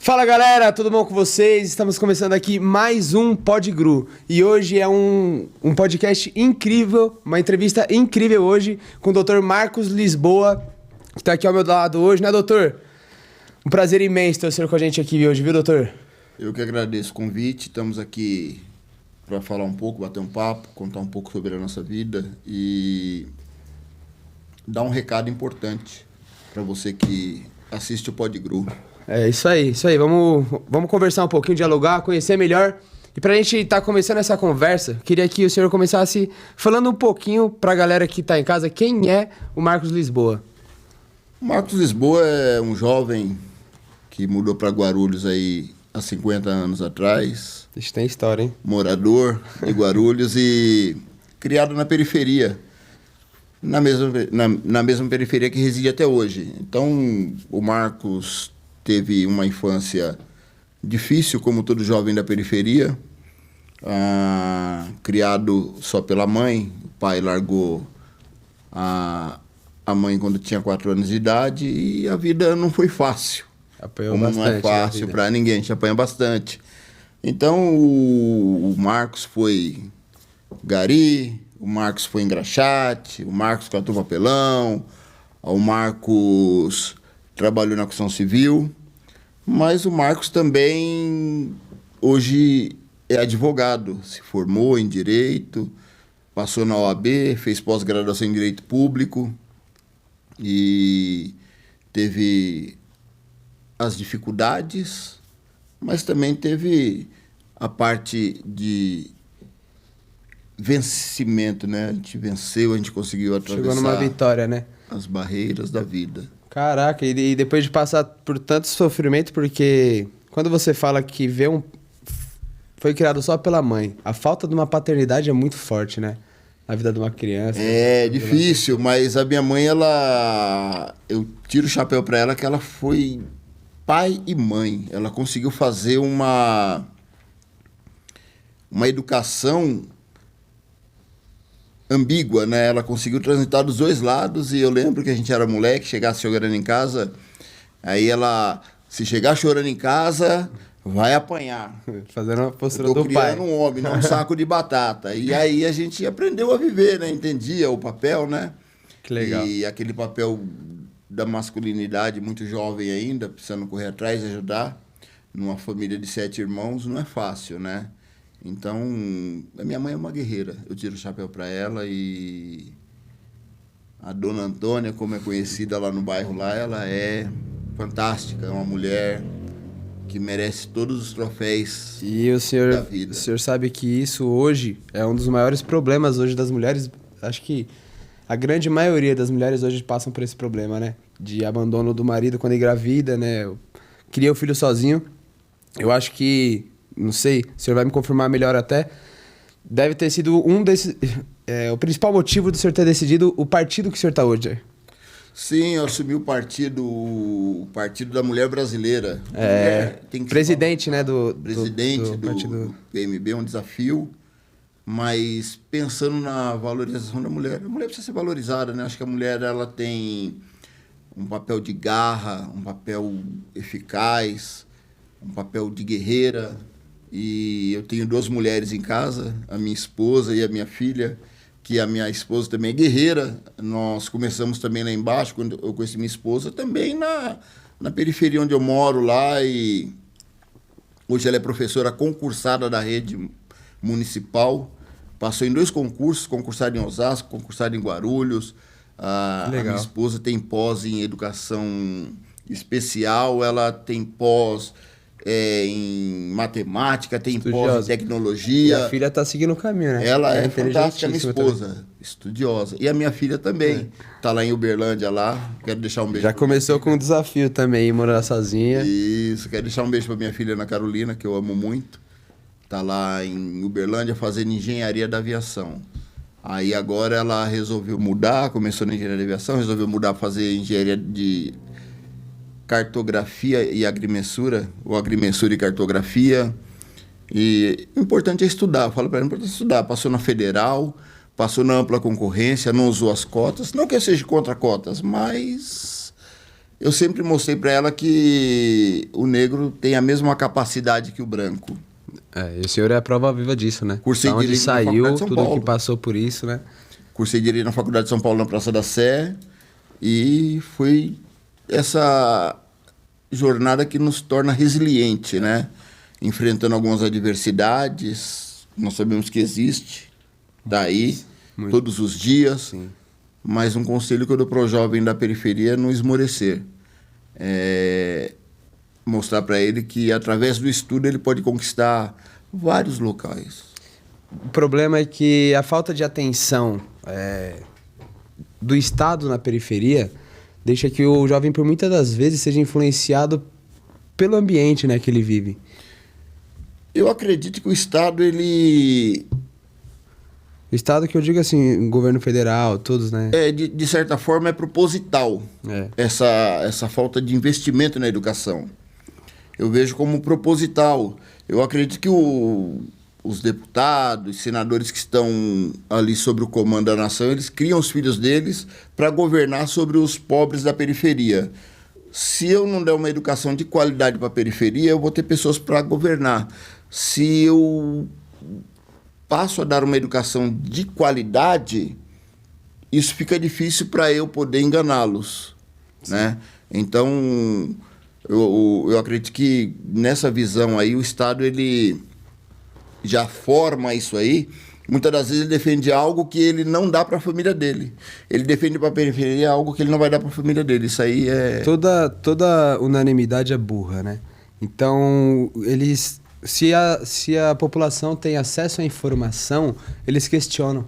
Fala galera, tudo bom com vocês? Estamos começando aqui mais um Podgru e hoje é um podcast incrível, uma entrevista incrível hoje com o Dr. Marcos Lisboa, que está aqui ao meu lado hoje, né doutor? Um prazer imenso ter o senhor com a gente aqui hoje, viu doutor? Eu que agradeço o convite, estamos aqui para falar um pouco, bater um papo, contar um pouco sobre a nossa vida e dar um recado importante para você que assiste o Podgru. É isso aí. Vamos conversar um pouquinho, dialogar, conhecer melhor. E pra gente estar começando essa conversa, queria que o senhor começasse falando um pouquinho pra galera que tá em casa, quem é o Marcos Lisboa? O Marcos Lisboa é um jovem que mudou para Guarulhos aí há 50 anos atrás. Isso tem história, hein? Morador de Guarulhos e criado na periferia. Na mesma periferia que reside até hoje. Então, o Marcos teve uma infância difícil, como todo jovem da periferia, criado só pela mãe. O pai largou a mãe quando tinha 4 anos de idade e a vida não foi fácil. Apanhou como bastante. Não é fácil para ninguém, a gente apanha bastante. Então, o Marcos foi gari, o Marcos foi engraxate, o Marcos catou papelão, o Marcos trabalhou na construção civil, mas o Marcos também hoje é advogado, se formou em Direito, passou na OAB, fez pós-graduação em Direito Público e teve as dificuldades, mas também teve a parte de vencimento, né? A gente venceu, a gente conseguiu atravessar. Chegou numa vitória, né? As barreiras da vida. Caraca, e depois de passar por tanto sofrimento, porque quando você fala que foi criado só pela mãe, a falta de uma paternidade é muito forte, né? Na vida de uma criança. É difícil, mas a minha mãe, eu tiro o chapéu para ela que ela foi pai e mãe. Ela conseguiu fazer uma educação ambígua, né? Ela conseguiu transitar dos dois lados e eu lembro que a gente era moleque, chegasse chorando em casa, aí ela, se chegar chorando em casa, vai apanhar. Fazendo uma postura do pai. Eu tô criando um homem, não um saco de batata. E aí a gente aprendeu a viver, né? Entendia o papel, né? Que legal. E aquele papel da masculinidade muito jovem ainda, precisando correr atrás e ajudar, numa família de 7 irmãos, não é fácil, né? Então, a minha mãe é uma guerreira. Eu tiro o chapéu para ela e a dona Antônia, como é conhecida lá no bairro, ela é fantástica. É uma mulher que merece todos os troféus da vida. O senhor sabe que isso hoje é um dos maiores problemas hoje das mulheres. Acho que a grande maioria das mulheres hoje passam por esse problema, né? De abandono do marido quando engravida, né? Cria o filho sozinho. Eu acho que... Não sei, o senhor vai me confirmar melhor até. Deve ter sido o principal motivo do senhor ter decidido o partido que o senhor está hoje. Sim, eu assumi o Partido da Mulher Brasileira. Presidente, né? Presidente do partido. do PMB, é um desafio. Mas pensando na valorização da mulher. A mulher precisa ser valorizada, né? Acho que a mulher ela tem um papel de garra, um papel eficaz, um papel de guerreira. E eu tenho 2 mulheres em casa, a minha esposa e a minha filha, que a minha esposa também é guerreira. Nós começamos também lá embaixo, quando eu conheci minha esposa, também na periferia onde eu moro lá. E hoje ela é professora concursada da rede municipal. Passou em 2 concursos, concursada em Osasco, concursada em Guarulhos. A minha esposa tem pós em educação especial, ela tem pós... em matemática, tem pós em tecnologia. E a filha está seguindo o caminho, né? Ela é fantástica, minha esposa, também. Estudiosa. E a minha filha também. Está lá em Uberlândia, lá. Quero deixar um beijo. Já começou com um desafio também, morar sozinha. Isso, quero deixar um beijo para minha filha Ana Carolina, que eu amo muito. Está lá em Uberlândia fazendo engenharia da aviação. Aí agora ela resolveu mudar, começou na engenharia da aviação, resolveu mudar para fazer engenharia de cartografia e agrimensura, ou agrimensura e cartografia. E o importante é estudar. Eu falo para ela, o importante é estudar. Passou na federal, passou na ampla concorrência, não usou as cotas. Não que eu seja contra cotas, mas eu sempre mostrei para ela que o negro tem a mesma capacidade que o branco. E o senhor é a prova viva disso, né? Cursei da onde Direito na saiu, Faculdade de São tudo Paulo. que passou por isso, né? Cursei Direito na Faculdade de São Paulo, na Praça da Sé, e foi essa jornada que nos torna resiliente, né? Enfrentando algumas adversidades, nós sabemos que existe, tá aí, todos os dias. Sim. Mas um conselho que eu dou para o jovem da periferia é não esmorecer. Mostrar para ele que, através do estudo, ele pode conquistar vários locais. O problema é que a falta de atenção do Estado na periferia deixa que o jovem, por muitas das vezes, seja influenciado pelo ambiente, né, que ele vive. Eu acredito que o Estado, ele... O Estado que eu digo assim, o governo federal, todos, né? De certa forma, é proposital essa falta de investimento na educação. Eu vejo como proposital. Eu acredito que os deputados, senadores que estão ali sobre o comando da nação, eles criam os filhos deles para governar sobre os pobres da periferia. Se eu não der uma educação de qualidade para a periferia, eu vou ter pessoas para governar. Se eu passo a dar uma educação de qualidade, isso fica difícil para eu poder enganá-los, né? Então, eu acredito que nessa visão aí, o Estado ele já forma isso aí. Muitas das vezes ele defende algo que ele não dá para a família dele. Ele defende para a periferia algo que ele não vai dar para a família dele. Isso aí é... Toda unanimidade é burra, né? Então, eles... Se a população tem acesso à informação, eles questionam.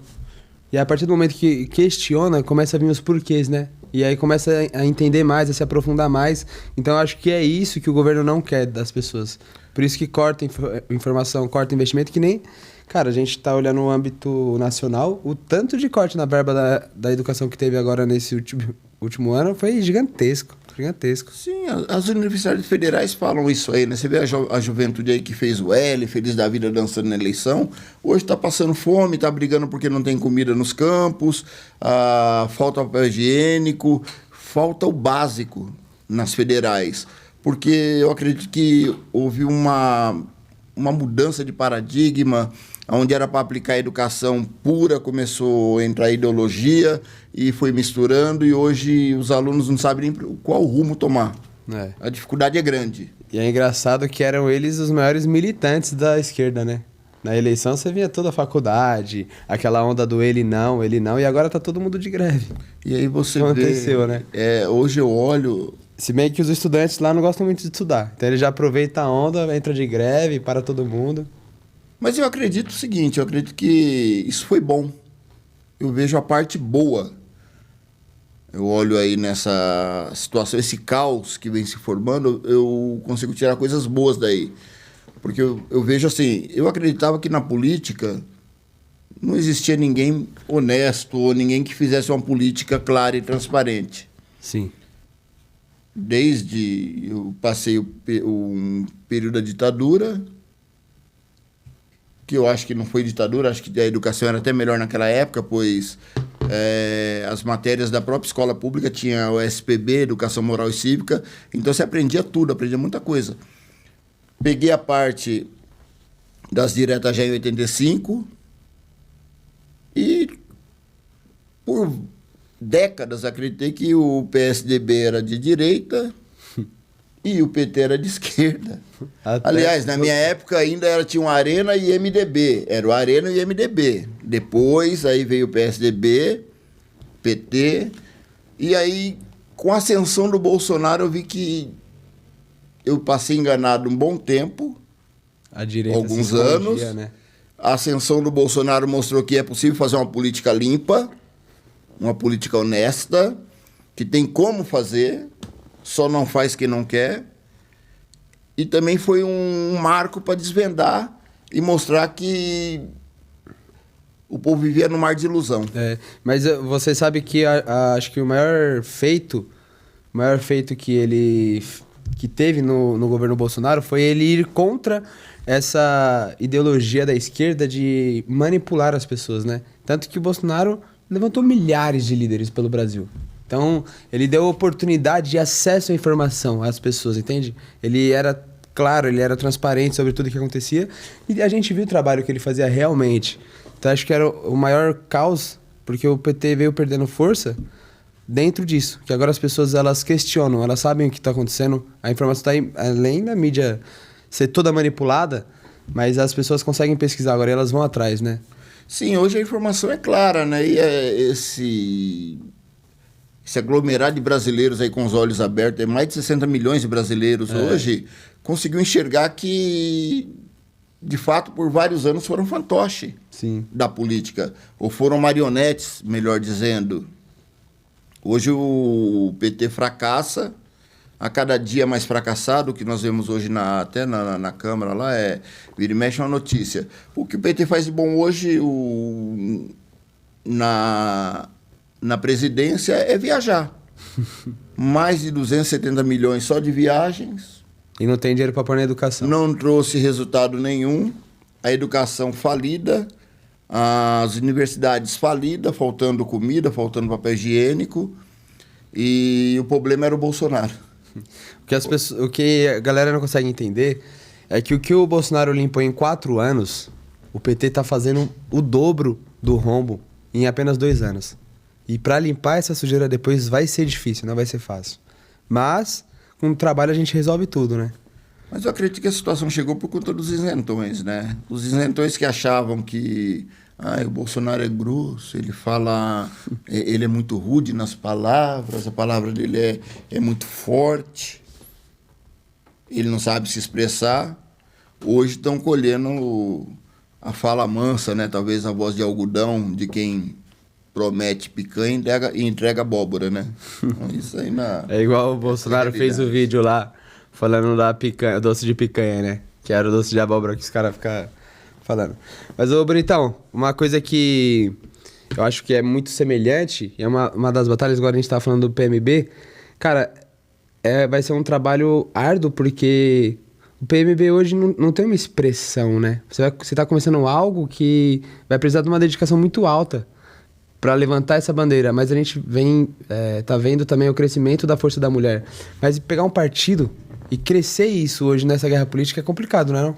E a partir do momento que questiona, começa a vir os porquês, né? E aí começa a entender mais, a se aprofundar mais. Então eu acho que é isso que o governo não quer das pessoas. Por isso que corta informação, corta investimento, que nem... Cara, a gente tá olhando no âmbito nacional, o tanto de corte na verba da educação que teve agora nesse último ano foi gigantesco. Gigantesco. Sim, as universidades federais falam isso aí, né? Você vê a juventude aí que fez o L, feliz da vida dançando na eleição, hoje está passando fome, está brigando porque não tem comida nos campos, falta papel higiênico, falta o básico nas federais. Porque eu acredito que houve uma mudança de paradigma, onde era para aplicar a educação pura, começou a entrar a ideologia e foi misturando, e hoje os alunos não sabem nem qual rumo tomar. A dificuldade é grande. E é engraçado que eram eles os maiores militantes da esquerda, né? Na eleição você via toda a faculdade, aquela onda do ele não, e agora tá todo mundo de greve. E aí você aconteceu, vê, né? Hoje eu olho... Se bem que os estudantes lá não gostam muito de estudar. Então ele já aproveita a onda, entra de greve, para todo mundo. Mas eu acredito o seguinte, eu acredito que isso foi bom. Eu vejo a parte boa. Eu olho aí nessa situação, esse caos que vem se formando, eu consigo tirar coisas boas daí. Porque eu vejo assim, eu acreditava que na política não existia ninguém honesto ou ninguém que fizesse uma política clara e transparente. Sim. Desde eu passei um período da ditadura, que eu acho que não foi ditadura, acho que a educação era até melhor naquela época, pois as matérias da própria escola pública tinha o SPB, Educação Moral e Cívica, então você aprendia tudo, aprendia muita coisa. Peguei a parte das diretas já em 85 e por décadas acreditei que o PSDB era de direita e o PT era de esquerda. Aliás, na minha época ainda tinha um Arena e MDB. Era o Arena e MDB. Depois aí veio o PSDB, PT. E aí, com a ascensão do Bolsonaro, eu vi que eu passei enganado um bom tempo. A direita alguns anos. Né? A ascensão do Bolsonaro mostrou que é possível fazer uma política limpa, uma política honesta, que tem como fazer, só não faz quem não quer. E também foi um marco para desvendar e mostrar que o povo vivia no mar de ilusão. Mas você sabe que acho que o maior feito que teve no governo Bolsonaro foi ele ir contra essa ideologia da esquerda de manipular as pessoas, né? Tanto que o Bolsonaro levantou milhares de líderes pelo Brasil. Então, ele deu oportunidade de acesso à informação às pessoas, entende? Ele era claro, ele era transparente sobre tudo que acontecia e a gente viu o trabalho que ele fazia realmente. Então, acho que era o maior caos, porque o PT veio perdendo força dentro disso. Que agora as pessoas, elas questionam, elas sabem o que está acontecendo, a informação está aí, além da mídia ser toda manipulada, mas as pessoas conseguem pesquisar agora e elas vão atrás, né? Sim, hoje a informação é clara, né? E esse aglomerado de brasileiros aí com os olhos abertos, mais de 60 milhões de brasileiros hoje, conseguiu enxergar que, de fato, por vários anos foram fantoche da política, ou foram marionetes, melhor dizendo. Hoje o PT fracassa, a cada dia mais fracassado, o que nós vemos hoje até na Câmara lá, vira e mexe uma notícia. O que o PT faz de bom hoje na presidência é viajar. Mais de 270 milhões só de viagens. E não tem dinheiro para pôr na educação. Não trouxe resultado nenhum. A educação falida, as universidades falidas, faltando comida, faltando papel higiênico. E o problema era o Bolsonaro. O que a galera não consegue entender é que o que o Bolsonaro limpou em 4 anos, o PT tá fazendo o dobro do rombo em apenas 2 anos. E para limpar essa sujeira depois vai ser difícil, não vai ser fácil. Mas, com o trabalho a gente resolve tudo, né? Mas eu acredito que a situação chegou por conta dos isentões, né? Os isentões que achavam que o Bolsonaro é grosso, ele fala, ele é muito rude nas palavras, a palavra dele é muito forte, ele não sabe se expressar. Hoje estão colhendo a fala mansa, né? Talvez a voz de algodão de quem promete picanha e entrega abóbora, né? Isso aí É igual o Bolsonaro fez o vídeo lá, falando da picanha, doce de picanha, né? Que era o doce de abóbora que os caras ficam falando. Mas, ô Bonitão, uma coisa que eu acho que é muito semelhante, e é uma das batalhas, agora a gente tá falando do PMB, cara, vai ser um trabalho árduo, porque o PMB hoje não tem uma expressão, né? Você tá começando algo que vai precisar de uma dedicação muito alta para levantar essa bandeira, mas a gente tá vendo também o crescimento da força da mulher. Mas pegar um partido e crescer isso hoje nessa guerra política é complicado, não é não?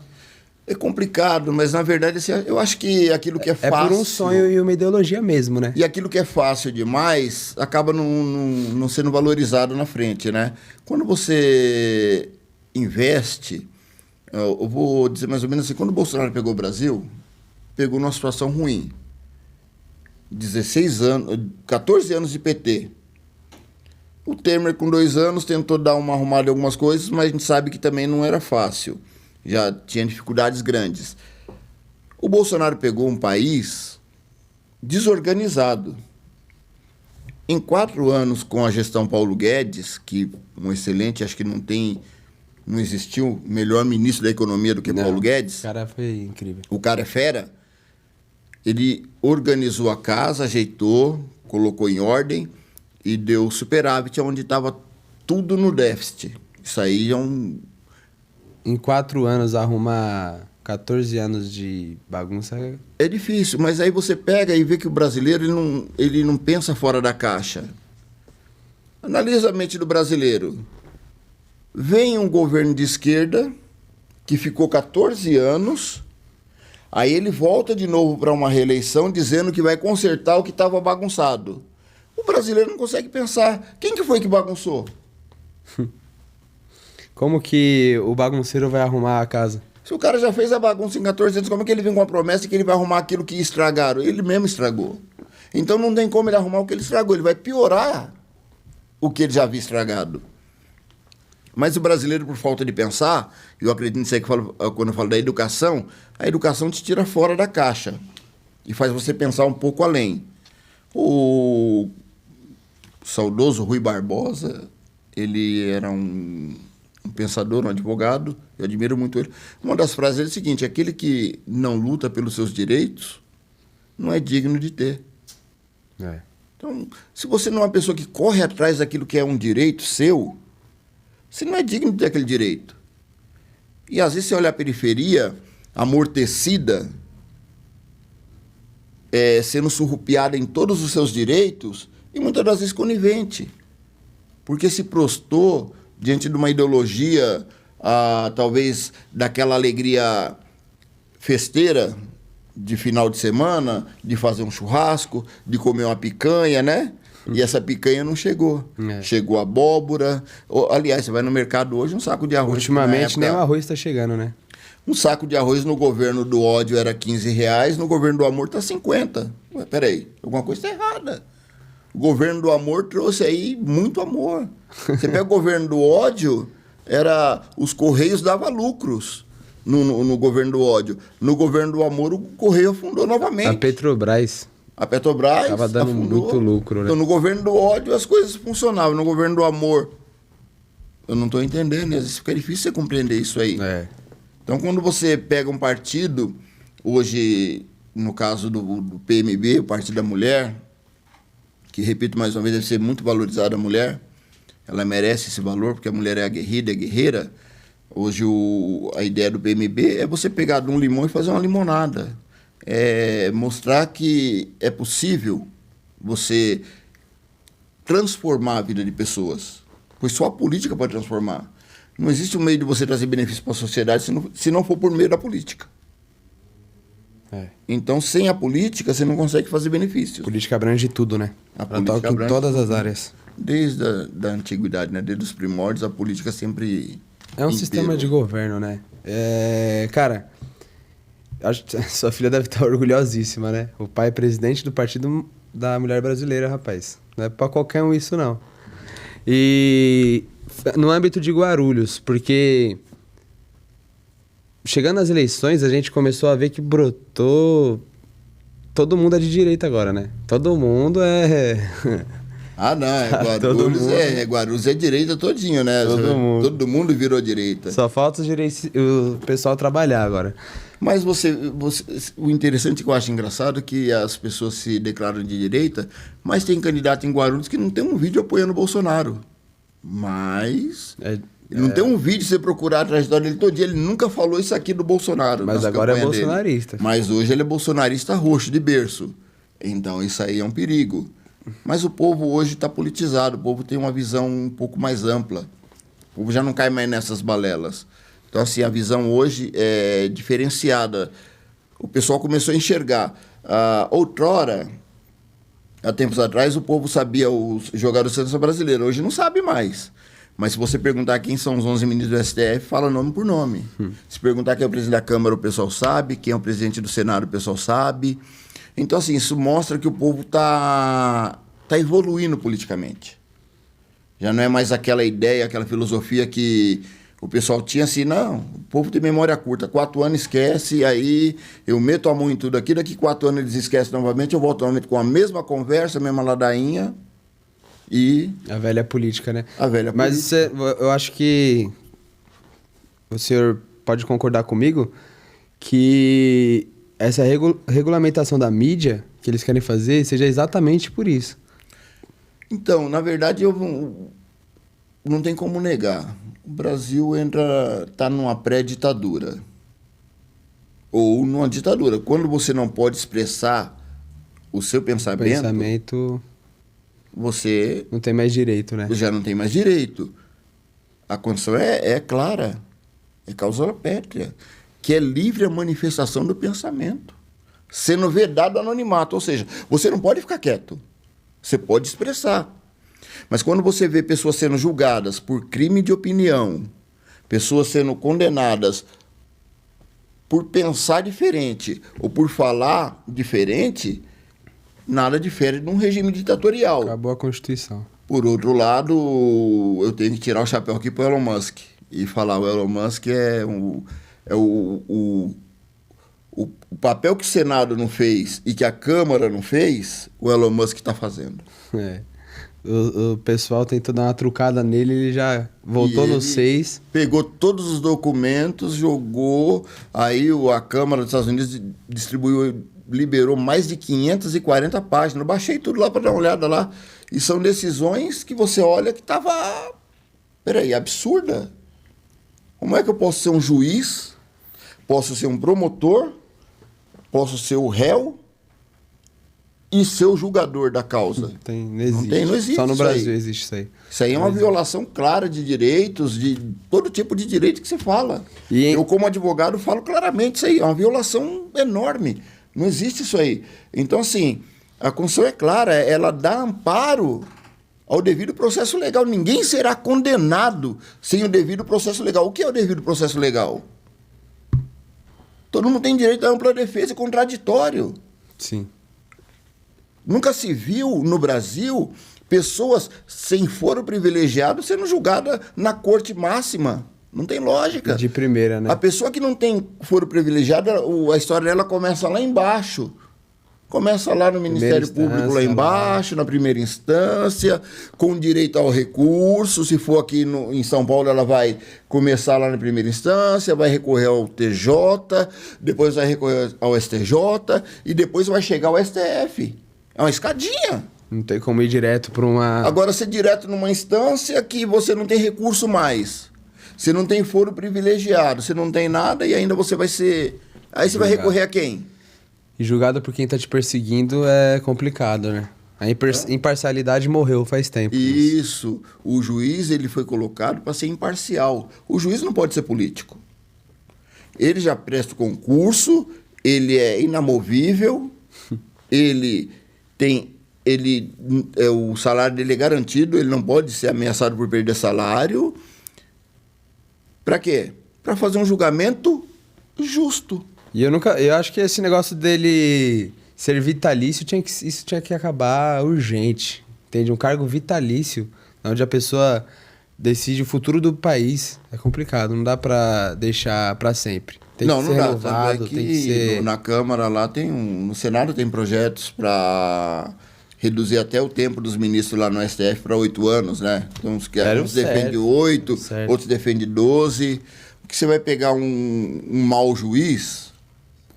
É complicado, mas na verdade assim, eu acho que aquilo que é fácil... É por um sonho e uma ideologia mesmo, né? E aquilo que é fácil demais acaba não sendo valorizado na frente, né? Quando você investe, eu vou dizer mais ou menos assim, quando o Bolsonaro pegou o Brasil, pegou numa situação ruim. 16 anos, 14 anos de PT. O Temer, com 2 anos, tentou dar uma arrumada em algumas coisas, mas a gente sabe que também não era fácil. Já tinha dificuldades grandes. O Bolsonaro pegou um país desorganizado. Em 4 anos, com a gestão Paulo Guedes, que um excelente, acho que não existiu melhor ministro da economia do que Paulo Guedes. O cara foi incrível. O cara é fera. Ele organizou a casa, ajeitou, colocou em ordem e deu superávit onde estava tudo no déficit. Isso aí é um... Em 4 anos, arrumar 14 anos de bagunça... É difícil, mas aí você pega e vê que o brasileiro ele não pensa fora da caixa. Analisa a mente do brasileiro. Vem um governo de esquerda que ficou 14 anos... Aí ele volta de novo para uma reeleição dizendo que vai consertar o que estava bagunçado. O brasileiro não consegue pensar. Quem que foi que bagunçou? Como que o bagunceiro vai arrumar a casa? Se o cara já fez a bagunça em 14 anos, como é que ele vem com a promessa de que ele vai arrumar aquilo que estragaram? Ele mesmo estragou. Então não tem como ele arrumar o que ele estragou. Ele vai piorar o que ele já havia estragado. Mas o brasileiro, por falta de pensar, eu acredito nisso aí quando eu falo da educação, a educação te tira fora da caixa e faz você pensar um pouco além. O saudoso Rui Barbosa, ele era um pensador, um advogado, eu admiro muito ele. Uma das frases é o seguinte: aquele que não luta pelos seus direitos não é digno de ter. Então, se você não é uma pessoa que corre atrás daquilo que é um direito seu, você não é digno de ter aquele direito. E às vezes você olha a periferia amortecida, sendo surrupiada em todos os seus direitos, e muitas das vezes conivente, porque se prostou diante de uma ideologia, talvez daquela alegria festeira de final de semana, de fazer um churrasco, de comer uma picanha, né? E essa picanha não chegou. Chegou abóbora. Aliás, você vai no mercado hoje, um saco de arroz. Ultimamente nem o arroz está chegando, né? Um saco de arroz no governo do ódio era R$15, no governo do amor tá 50. Ué, peraí, alguma coisa está errada. O governo do amor trouxe aí muito amor. Você pega o governo do ódio, os Correios davam lucros no governo do ódio. No governo do amor, o Correio afundou novamente. A Petrobras estava dando afundou. muito lucro, né? Então, no governo do ódio, as coisas funcionavam. No governo do amor, eu não estou entendendo. Às vezes fica difícil você compreender isso aí. Então, quando você pega um partido, hoje, no caso do PMB, o Partido da Mulher, que, repito mais uma vez, deve ser muito valorizada a mulher, ela merece esse valor, porque a mulher é aguerrida, é guerreira. Hoje, a ideia do PMB é você pegar de um limão e fazer uma limonada. É mostrar que é possível você transformar a vida de pessoas, pois só a política pode transformar. Não existe um meio de você trazer benefício para a sociedade se não for por meio da política. Então, sem a política, você não consegue fazer benefícios. A política abrange tudo, né? A política toca em todas as áreas. Desde a antiguidade, né? Desde os primórdios, a política sempre é um sistema de governo, né? Cara, acho que sua filha deve estar orgulhosíssima, né? O pai é presidente do Partido da Mulher Brasileira, rapaz. Não é pra qualquer um isso, não. E no âmbito de Guarulhos, porque chegando às eleições, a gente começou a ver que brotou... Todo mundo é de direita agora, né? Todo mundo é... Não, Guarulhos é direita todinho, né? Todo mundo virou direita. Só falta o pessoal trabalhar agora. Mas o interessante que eu acho engraçado é que as pessoas se declaram de direita, mas tem candidato em Guarulhos que não tem um vídeo apoiando o Bolsonaro. Mas... não tem um vídeo, você procurar a trajetória dele todo dia, ele nunca falou isso aqui do Bolsonaro. Mas agora é bolsonarista. Dele. Mas hoje ele é bolsonarista roxo, de berço. Então isso aí é um perigo. Mas o povo hoje está politizado, o povo tem uma visão um pouco mais ampla. O povo já não cai mais nessas balelas. Então, assim, a visão hoje é diferenciada. O pessoal começou a enxergar. Outrora, há tempos atrás, o povo sabia os jogadores da seleção brasileira. Hoje não sabe mais. Mas se você perguntar quem são os 11 ministros do STF, fala nome por nome. Se perguntar quem é o presidente da Câmara, o pessoal sabe. Quem é o presidente do Senado, o pessoal sabe. Então, assim, isso mostra que o povo tá evoluindo politicamente. Já não é mais aquela ideia, aquela filosofia que o pessoal tinha assim, não, o povo tem memória curta, 4 anos esquece, e aí eu meto a mão em tudo aqui, daqui 4 anos eles esquecem novamente, eu volto novamente com a mesma conversa, a mesma ladainha, e... A velha política, né? A velha política. Mas eu acho que o senhor pode concordar comigo que essa regulamentação da mídia que eles querem fazer seja exatamente por isso. Então, na verdade, não tem como negar. O Brasil está numa pré-ditadura. Ou numa ditadura. Quando você não pode expressar o seu pensamento... Você... Não tem mais direito, né? Já não tem mais direito. A condição é clara. É cláusula pétrea. Que é livre a manifestação do pensamento. Sendo vedado anonimato. Ou seja, você não pode ficar quieto. Você pode expressar. Mas quando você vê pessoas sendo julgadas por crime de opinião, pessoas sendo condenadas por pensar diferente ou por falar diferente, nada difere de um regime ditatorial. Acabou a Constituição. Por outro lado, eu tenho que tirar o chapéu aqui para o Elon Musk e falar, o Elon Musk o papel que o Senado não fez e que a Câmara não fez, o Elon Musk está fazendo. O pessoal tentou dar uma trucada nele, ele já voltou no 6. Pegou todos os documentos, jogou, aí a Câmara dos Estados Unidos liberou mais de 540 páginas. Eu baixei tudo lá para dar uma olhada lá. E são decisões que você olha que estava... Peraí, absurda. Como é que eu posso ser um juiz? Posso ser um promotor? Posso ser o réu? e ser o julgador da causa. Não existe. Não existe. Só no isso Brasil aí. existe isso aí. Isso aí é uma violação clara de direitos, de todo tipo de direito que você fala. Eu, como advogado, falo claramente isso aí. É uma violação enorme. Não existe isso aí. Então, assim, a Constituição é clara, ela dá amparo ao devido processo legal. Ninguém será condenado sem o devido processo legal. O que é o devido processo legal? Todo mundo tem direito à ampla defesa e contraditório. Sim. Nunca se viu no Brasil pessoas sem foro privilegiado sendo julgadas na corte máxima. Não tem lógica. De primeira, né? A pessoa que não tem foro privilegiado, a história dela começa lá embaixo. Começa lá no Ministério Público, lá embaixo, na primeira instância, com direito ao recurso. Se for aqui em São Paulo, ela vai começar lá na primeira instância, vai recorrer ao TJ, depois vai recorrer ao STJ e depois vai chegar ao STF. É uma escadinha. Não tem como ir direto para uma... Agora, ser direto numa instância que você não tem recurso mais. Você não tem foro privilegiado, você não tem nada e ainda você vai ser... Aí você vai recorrer a quem? E julgado por quem tá te perseguindo é complicado, né? A imparcialidade morreu faz tempo. Isso. O juiz, ele foi colocado para ser imparcial. O juiz não pode ser político. Ele já presta o concurso, ele é inamovível, o salário dele é garantido, ele não pode ser ameaçado por perder salário. Para quê? Para fazer um julgamento justo. E eu acho que esse negócio dele ser vitalício, isso tinha que acabar urgente. Entende? Um cargo vitalício, onde a pessoa decide o futuro do país. É complicado, não dá pra deixar pra sempre. Tem que ser renovado, tem que ser... Na Câmara lá no Senado tem projetos para reduzir até o tempo dos ministros lá no STF para 8 anos, né? Então, uns defendem 8, outros defendem 12. Porque você vai pegar um mau juiz,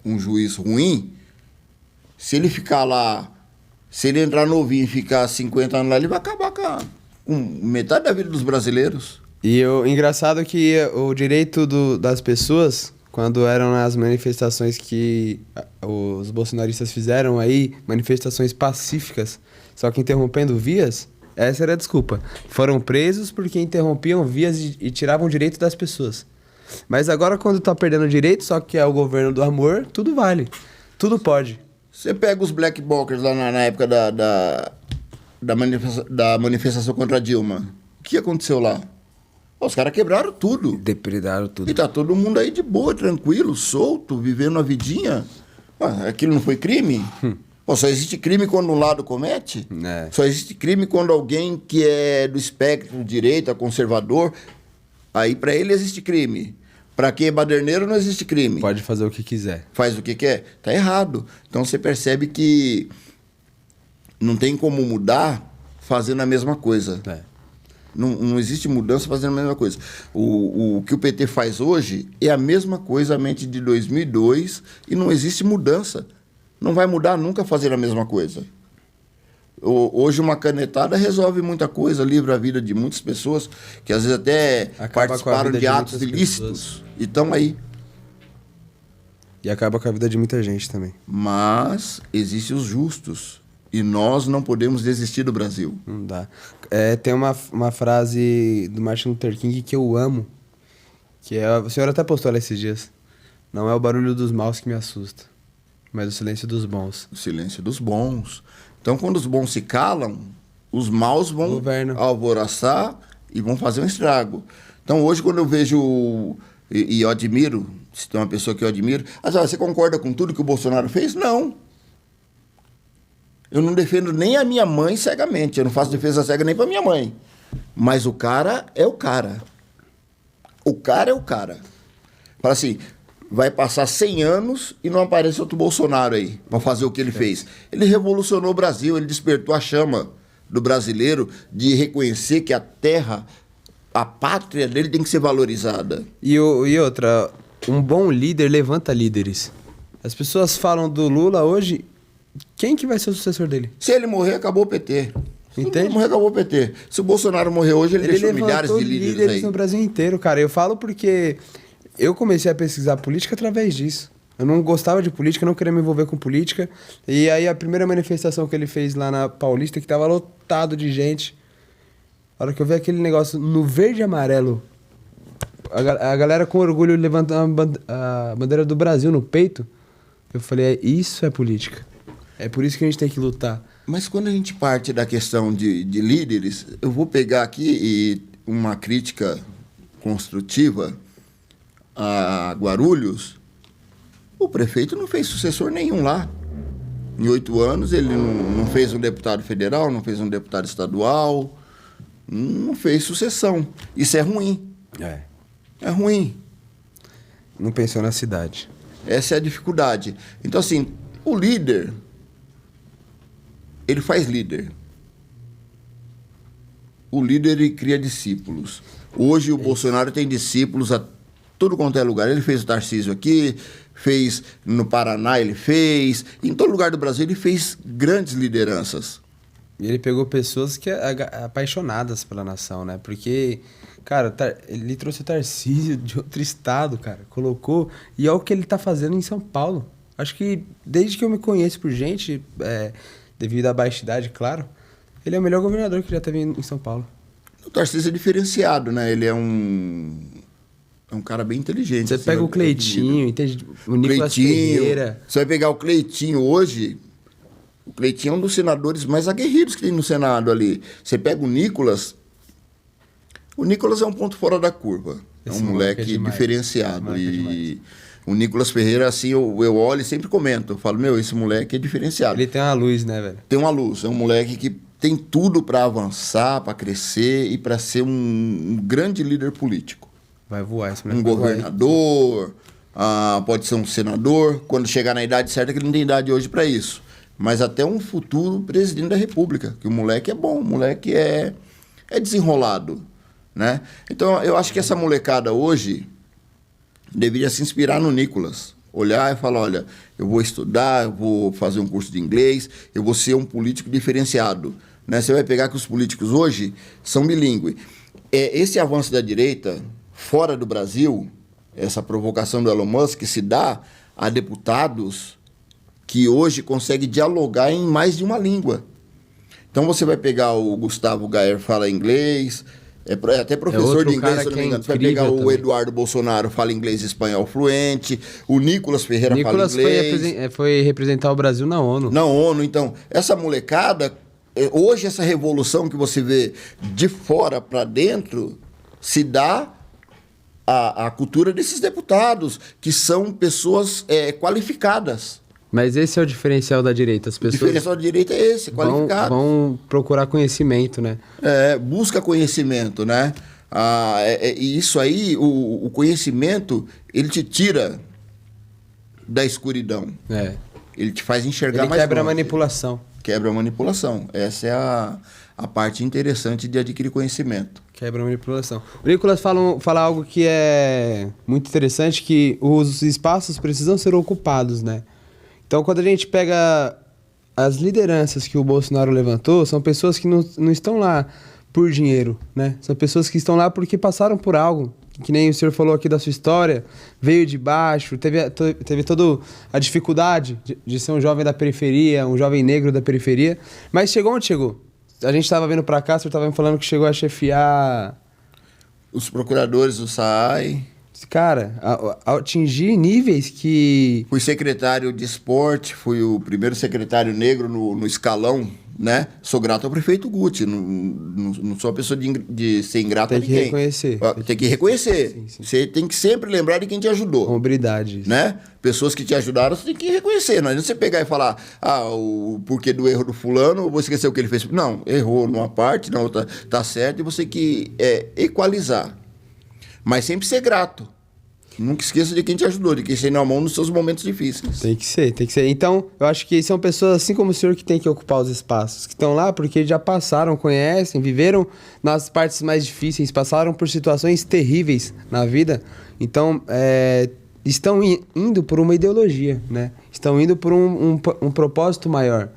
um juiz ruim, se ele ficar lá, se ele entrar novinho e ficar 50 anos lá, ele vai acabar com metade da vida dos brasileiros. E o engraçado é que o direito das pessoas, quando eram as manifestações que os bolsonaristas fizeram aí, manifestações pacíficas, só que interrompendo vias, essa era a desculpa. Foram presos porque interrompiam vias e tiravam o direito das pessoas. Mas agora, quando tá perdendo direito, só que é o governo do amor, tudo vale. Tudo pode. Você pega os black blockers lá na época da manifestação contra a Dilma. O que aconteceu lá? Os caras quebraram tudo. Depredaram tudo. E tá todo mundo aí de boa, tranquilo, solto, vivendo a vidinha. Aquilo não foi crime? Só existe crime quando um lado comete? É. Só existe crime quando alguém que é do espectro direita, conservador, aí para ele existe crime. Para quem é baderneiro não existe crime. Pode fazer o que quiser. Faz o que quer? Tá errado. Então você percebe que não tem como mudar fazendo a mesma coisa. É. Não existe mudança fazendo a mesma coisa. O que o PT faz hoje é a mesma coisa a mente de 2002 e não existe mudança. Não vai mudar nunca fazendo a mesma coisa. Hoje uma canetada resolve muita coisa, livra a vida de muitas pessoas que às vezes até participaram de atos ilícitos e estão aí. E acaba com a vida de muita gente também. Mas existem os justos e nós não podemos desistir do Brasil. Não dá. Tem uma frase do Martin Luther King que eu amo, que o senhor até postou ela esses dias. Não é o barulho dos maus que me assusta, mas o silêncio dos bons. O silêncio dos bons. Então, quando os bons se calam, os maus vão alvoroçar e vão fazer um estrago. Então, hoje, quando eu vejo e eu admiro, se tem uma pessoa que eu admiro, você concorda com tudo que o Bolsonaro fez? Não. Eu não defendo nem a minha mãe cegamente. Eu não faço defesa cega nem para minha mãe. Mas o cara é o cara. O cara é o cara. Fala assim... Vai passar 100 anos e não aparece outro Bolsonaro aí para fazer o que ele fez. Ele revolucionou o Brasil, ele despertou a chama do brasileiro de reconhecer que a terra, a pátria dele tem que ser valorizada. E outra, um bom líder levanta líderes. As pessoas falam do Lula hoje, quem que vai ser o sucessor dele? Se ele morrer, acabou o PT. Entende? Se ele morrer, acabou o PT. Se o Bolsonaro morrer hoje, ele deixou milhares de líderes aí. No Brasil inteiro, cara. Eu falo porque... Eu comecei a pesquisar política através disso. Eu não gostava de política, não queria me envolver com política. E aí a primeira manifestação que ele fez lá na Paulista, que tava lotado de gente. A hora que eu vi aquele negócio no verde e amarelo, a galera com orgulho levantando a bandeira do Brasil no peito, eu falei, isso é política. É por isso que a gente tem que lutar. Mas quando a gente parte da questão de líderes, eu vou pegar aqui uma crítica construtiva a Guarulhos. O prefeito não fez sucessor nenhum lá. Em 8 anos, ele não fez um deputado federal, não fez um deputado estadual, não fez sucessão. Isso é ruim. É ruim. Não pensou na cidade. Essa é a dificuldade. Então, assim, o líder, ele faz líder. O líder, ele cria discípulos. Hoje, o Bolsonaro tem discípulos a tudo quanto é lugar. Ele fez o Tarcísio aqui, fez no Paraná, ele fez. Em todo lugar do Brasil, ele fez grandes lideranças. E ele pegou pessoas que apaixonadas pela nação, né? Porque, cara, ele trouxe o Tarcísio de outro estado, cara. Colocou. E é o que ele tá fazendo em São Paulo. Acho que desde que eu me conheço por gente, devido à baixa idade, claro, ele é o melhor governador que já teve em São Paulo. O Tarcísio é diferenciado, né? Ele é um cara bem inteligente. Você pega o Cleitinho, entende? O Nicolas Ferreira. Você vai pegar o Cleitinho hoje. O Cleitinho é um dos senadores mais aguerridos que tem no Senado ali. Você pega o Nicolas. O Nicolas é um ponto fora da curva. É um moleque diferenciado. E o Nicolas Ferreira, assim, eu olho e sempre comento. Eu falo, esse moleque é diferenciado. Ele tem uma luz, né, velho? Tem uma luz. É um moleque que tem tudo para avançar, para crescer e para ser um grande líder político. Vai voar esse moleque. Um governador, pode ser um senador, quando chegar na idade certa, que ele não tem idade hoje para isso. Mas até um futuro presidente da República, que o moleque é bom, o moleque é desenrolado, né? Então, eu acho que essa molecada hoje deveria se inspirar no Nicolas. Olhar e falar, olha, eu vou estudar, eu vou fazer um curso de inglês, eu vou ser um político diferenciado, né? Você vai pegar que os políticos hoje são bilíngues. Esse avanço da direita fora do Brasil, essa provocação do Elon Musk, se dá a deputados que hoje conseguem dialogar em mais de uma língua. Então você vai pegar o Gustavo Gayer, fala inglês, até professor de inglês, se não me engano. Você vai pegar o Eduardo Bolsonaro, fala inglês e espanhol fluente, o Nicolas Ferreira fala inglês. Foi representar o Brasil na ONU. Na ONU, então, essa molecada, hoje essa revolução que você vê de fora para dentro, se dá a cultura desses deputados, que são pessoas qualificadas. Mas esse é o diferencial da direita. As pessoas o diferencial da direita é esse, qualificado. Vão procurar conhecimento, né? Busca conhecimento, né? E isso aí, o conhecimento, ele te tira da escuridão. Ele te faz enxergar mais longe. Quebra a manipulação. Quebra a manipulação. Essa é a parte interessante de adquirir conhecimento. Quebra a manipulação. O Nicolas fala algo que é muito interessante, que os espaços precisam ser ocupados, né? Então, quando a gente pega as lideranças que o Bolsonaro levantou, são pessoas que não estão lá por dinheiro, né? São pessoas que estão lá porque passaram por algo. Que nem o senhor falou aqui da sua história, veio de baixo, teve toda a dificuldade de ser um jovem da periferia, um jovem negro da periferia. Mas chegou onde chegou? A gente estava vindo para cá, o senhor estava me falando que chegou a chefiar... Os procuradores do SAAI... Cara, a atingir níveis que... Fui secretário de esporte, fui o primeiro secretário negro no escalão, né? Sou grato ao prefeito Guti, não sou uma pessoa de ser ingrato a ninguém. Tem que reconhecer. Tem que reconhecer. Sim. Você tem que sempre lembrar de quem te ajudou. Hombridade. Né? Pessoas que te ajudaram, você tem que reconhecer. Não adianta você pegar e falar, o porquê do erro do fulano, eu vou esquecer o que ele fez. Não, errou numa parte, na outra tá certo, e você tem que equalizar. Mas sempre ser grato. Nunca esqueça de quem te ajudou, de quem esteve na mão nos seus momentos difíceis. Tem que ser. Então, eu acho que são pessoas assim como o senhor que tem que ocupar os espaços, que estão lá porque já passaram, conhecem, viveram nas partes mais difíceis, passaram por situações terríveis na vida. Então, estão indo por uma ideologia, né? Estão indo por um propósito maior.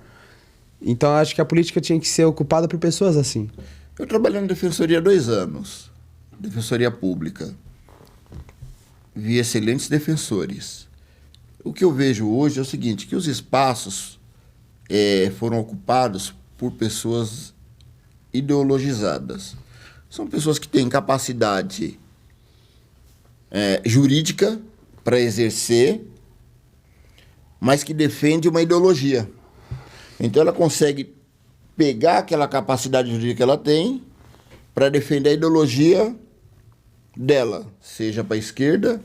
Então, eu acho que a política tinha que ser ocupada por pessoas assim. Eu trabalhei na Defensoria há 2 anos. Defensoria Pública. Vi excelentes defensores. O que eu vejo hoje é o seguinte, que os espaços foram ocupados por pessoas ideologizadas. São pessoas que têm capacidade jurídica para exercer, mas que defende uma ideologia. Então ela consegue pegar aquela capacidade jurídica que ela tem para defender a ideologia dela, seja para a esquerda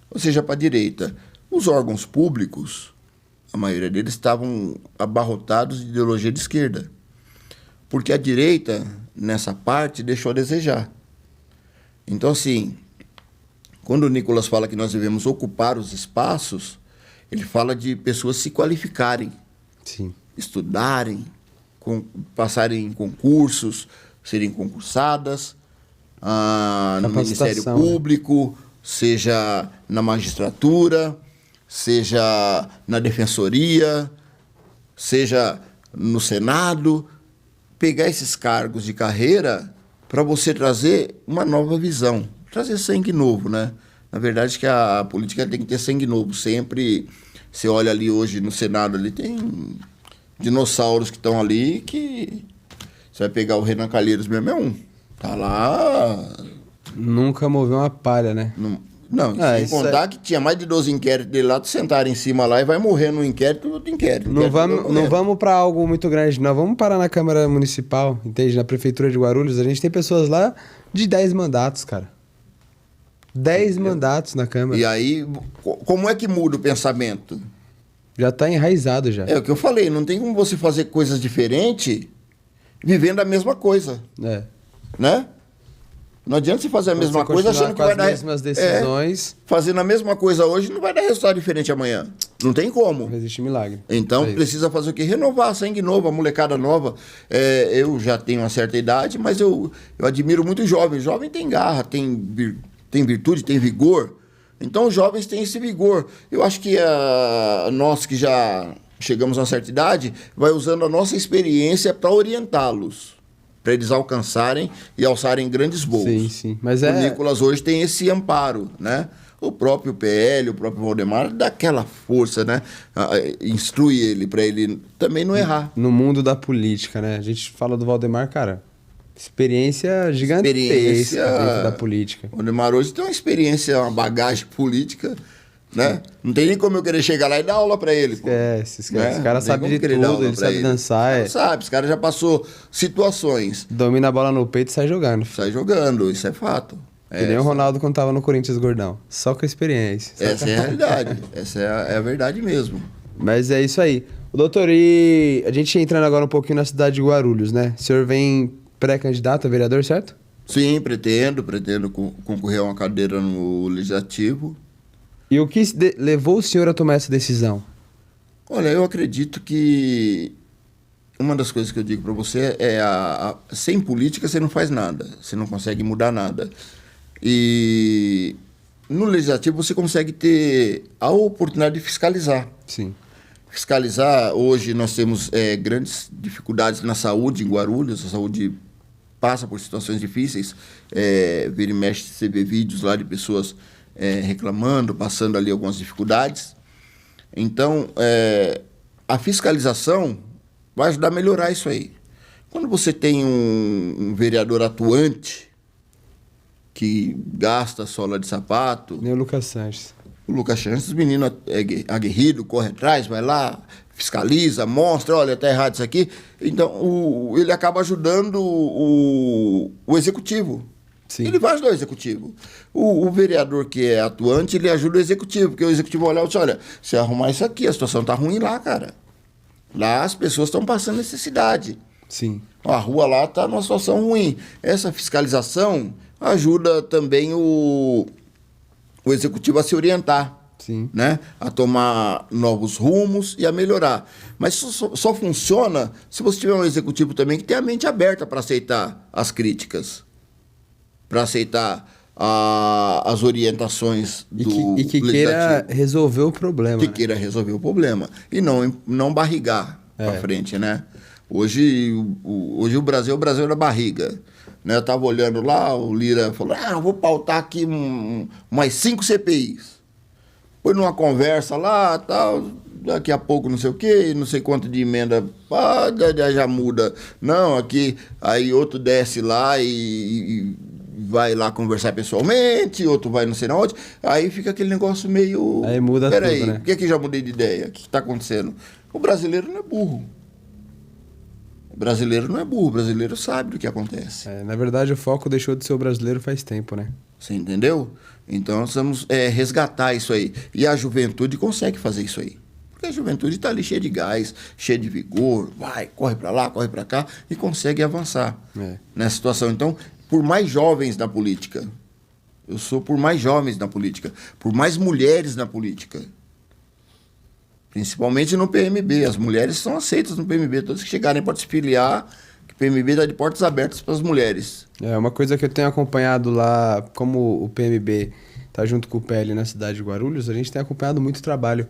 ou seja para a direita. Os órgãos públicos, a maioria deles estavam abarrotados de ideologia de esquerda, porque a direita, nessa parte, deixou a desejar. Então, assim, quando o Nicolas fala que nós devemos ocupar os espaços, ele fala de pessoas se qualificarem, Sim. estudarem, passarem em concursos, serem concursadas, no Ministério Público, seja na magistratura, seja na defensoria, seja no Senado, pegar esses cargos de carreira para você trazer uma nova visão, trazer sangue novo, né? Na verdade, que a política tem que ter sangue novo. Sempre, você olha ali hoje no Senado, ali tem dinossauros que estão ali que... Você vai pegar o Renan Calheiros mesmo, é um. Tá lá... Nunca moveu uma palha, né? Não, sem contar que tinha mais de 12 inquéritos dele lá, tu sentar em cima lá e vai morrer no inquérito, outro inquérito. Não vamos para algo muito grande, não. Vamos parar na Câmara Municipal, entende? Na Prefeitura de Guarulhos, a gente tem pessoas lá de 10 mandatos, cara. 10 mandatos na Câmara. E aí, como é que muda o pensamento? Já tá enraizado já. É o que eu falei, não tem como você fazer coisas diferentes vivendo a mesma coisa. Né? Não adianta você fazer a mesma coisa achando que vai dar... as mesmas decisões. Fazendo a mesma coisa hoje não vai dar resultado diferente amanhã. Não tem como. Não existe milagre. Então precisa fazer o quê? Renovar, sangue novo, a molecada nova. Eu já tenho uma certa idade, mas eu admiro muito o jovem. O jovem tem garra, tem virtude, tem vigor. Então os jovens têm esse vigor. Eu acho que nós que já chegamos a uma certa idade, vai usando a nossa experiência para orientá-los, para eles alcançarem e alçarem grandes voos. Sim, sim. Mas o Nicolas hoje tem esse amparo, né? O próprio PL, o próprio Valdemar, dá aquela força, né? Instrui ele para ele também não errar. No mundo da política, né? A gente fala do Valdemar, cara, experiência gigantesca dentro da política. O Valdemar hoje tem uma experiência, uma bagagem política, né? Não tem nem como eu querer chegar lá e dar aula para ele. Esquece. Né? Esse cara sabe de tudo, ele sabe dançar. Sabe, esse cara já passou situações. Domina a bola no peito e sai jogando. Sai jogando, isso é fato. Que nem o Ronaldo quando tava no Corinthians gordão. Só com a experiência. Essa é a realidade. Essa é a verdade mesmo. Mas é isso aí. Doutor, e a gente entrando agora um pouquinho na cidade de Guarulhos, né? O senhor vem pré-candidato a vereador, certo? Sim, pretendo concorrer a uma cadeira no Legislativo. E o que levou o senhor a tomar essa decisão? Olha, eu acredito que uma das coisas que eu digo para você é sem política você não faz nada, você não consegue mudar nada. E no Legislativo você consegue ter a oportunidade de fiscalizar. Sim. Fiscalizar, hoje nós temos grandes dificuldades na saúde em Guarulhos, a saúde passa por situações difíceis, vira e mexe, você vê vídeos lá de pessoas reclamando, passando ali algumas dificuldades. Então, a fiscalização vai ajudar a melhorar isso aí. Quando você tem um vereador atuante que gasta sola de sapato... Nem o Lucas Sanches. O Lucas Sanches, o menino aguerrido, corre atrás, vai lá, fiscaliza, mostra, olha, tá errado isso aqui. Então, ele acaba ajudando o executivo. Sim. Ele vai ajudar o executivo. O vereador que é atuante, ele ajuda o executivo, porque o executivo olha e diz, olha, se arrumar isso aqui, a situação tá ruim lá, cara. Lá as pessoas estão passando necessidade. Sim. A rua lá tá numa situação ruim. Essa fiscalização ajuda também o executivo a se orientar. Sim. Né? A tomar novos rumos e a melhorar. Mas só funciona se você tiver um executivo também que tenha a mente aberta para aceitar as críticas, para aceitar as orientações do e que queira resolver o problema. Que queira resolver o problema. E não barrigar para frente, né? Hoje o Brasil é o Brasil da barriga. Né? Eu estava olhando lá, o Lira falou, eu vou pautar aqui umas 5 CPIs. põe numa conversa lá, tal, daqui a pouco não sei o quê, não sei quanto de emenda, pá, já muda. Não, aqui, aí outro desce lá e vai lá conversar pessoalmente, outro vai não sei na onde, aí fica aquele negócio meio... Aí muda Peraí, tudo, né? por que que já mudei de ideia? O que está acontecendo? O brasileiro não é burro. O brasileiro não é burro, o brasileiro sabe do que acontece. Na verdade, o foco deixou de ser o brasileiro faz tempo, né? Você entendeu? Então, nós vamos resgatar isso aí. E a juventude consegue fazer isso aí. Porque a juventude está ali cheia de gás, cheia de vigor, vai, corre para lá, corre para cá, e consegue avançar nessa situação. Então, por mais jovens na política, eu sou por mais jovens na política, por mais mulheres na política. Principalmente no PMB. As mulheres são aceitas no PMB. Todos que chegarem podem se filiar, que o PMB está de portas abertas para as mulheres. Uma coisa que eu tenho acompanhado lá, como o PMB tá junto com o PL na cidade de Guarulhos, a gente tem acompanhado muito trabalho.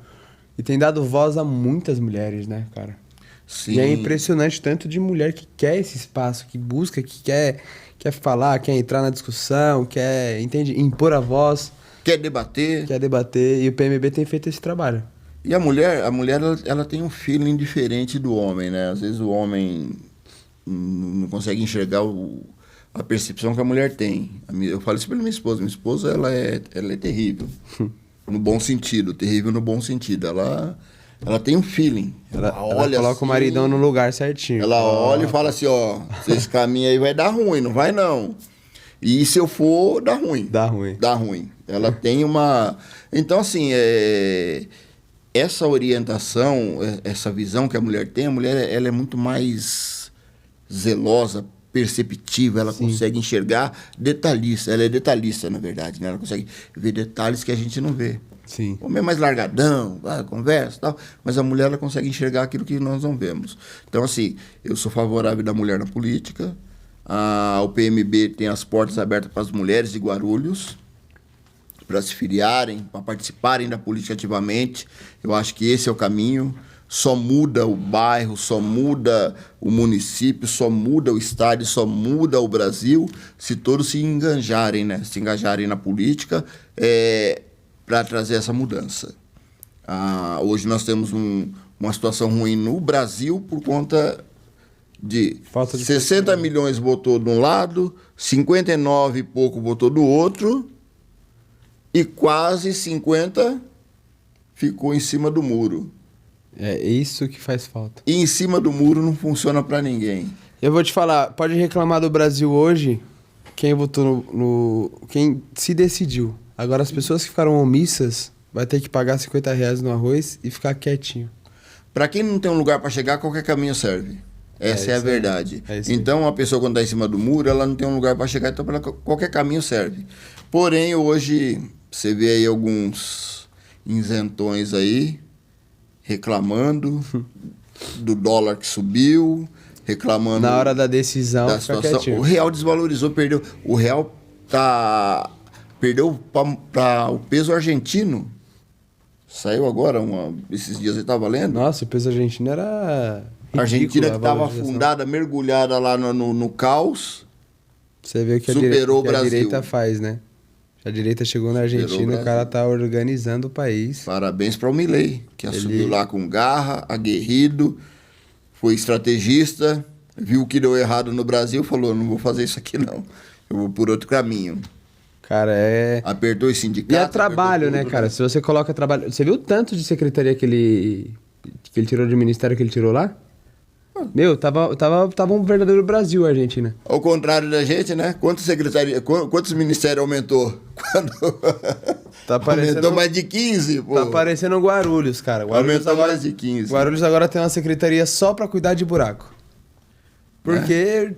E tem dado voz a muitas mulheres, né, cara? Sim. E é impressionante tanto de mulher que quer esse espaço, que busca, que quer falar, quer entrar na discussão, quer, entende, impor a voz. Quer debater. Quer debater. E o PMB tem feito esse trabalho. E a mulher ela tem um feeling diferente do homem, né? Às vezes o homem não consegue enxergar a percepção que a mulher tem. Eu falo isso pela minha esposa. Minha esposa, ela é terrível. No bom sentido, terrível no bom sentido. Ela tem um feeling. Ela olha, coloca assim, o maridão no lugar certinho. Ela olha e fala assim, ó, esse caminho aí vai dar ruim, não vai não. E se eu for, dá ruim. Dá ruim. Dá ruim. Ela tem uma... Então, assim, essa orientação, essa visão que a mulher tem, a mulher ela é muito mais zelosa, perceptiva, ela consegue enxergar detalhista. Ela é detalhista, na verdade, né? Ela consegue ver detalhes que a gente não vê. Sim. O homem é mais largadão, conversa e tal, mas a mulher ela consegue enxergar aquilo que nós não vemos. Então, assim, eu sou favorável da mulher na política. O PMB tem as portas abertas para as mulheres de Guarulhos, para se filiarem, para participarem da política ativamente. Eu acho que esse é o caminho. Só muda o bairro, só muda o município, só muda o estado, só muda o Brasil se todos se engajarem, né? Se engajarem na política para trazer essa mudança. Hoje nós temos uma situação ruim no Brasil por conta de 60 milhões votou de um lado, 59 e pouco votou do outro, e quase 50 ficou em cima do muro. É isso que faz falta. E em cima do muro não funciona para ninguém. Eu vou te falar, pode reclamar do Brasil hoje, quem votou quem se decidiu. Agora as pessoas que ficaram omissas vai ter que pagar R$50 no arroz e ficar quietinho. Para quem não tem um lugar para chegar, qualquer caminho serve. Essa é a verdade. Então, a pessoa, quando está em cima do muro, ela não tem um lugar para chegar, então qualquer caminho serve. Porém, hoje, você vê aí alguns isentões aí, reclamando do dólar que subiu, reclamando... Na hora da decisão, da situação. O real desvalorizou, perdeu. O real perdeu para o peso argentino. Saiu agora, esses dias eu estava lendo. Nossa, o peso argentino era... A Argentina que estava afundada, mergulhada lá no caos. Você vê que superou o Brasil. A direita faz, né? A direita chegou na Argentina e o cara tá organizando o país. Parabéns para o Milei, que assumiu lá com garra, aguerrido, foi estrategista, viu o que deu errado no Brasil, falou, não vou fazer isso aqui não, eu vou por outro caminho. Cara, apertou os sindicatos. E é trabalho, né, cara? Se você coloca trabalho... Você viu o tanto de secretaria que ele tirou de ministério que ele tirou lá? Meu, tava um verdadeiro Brasil a Argentina. Ao contrário da gente, né? Quantos ministérios aumentou? Aumentou mais de 15, pô. Tá parecendo Guarulhos, cara. Aumentou mais de 15. Guarulhos agora tem uma secretaria só pra cuidar de buraco. Porque...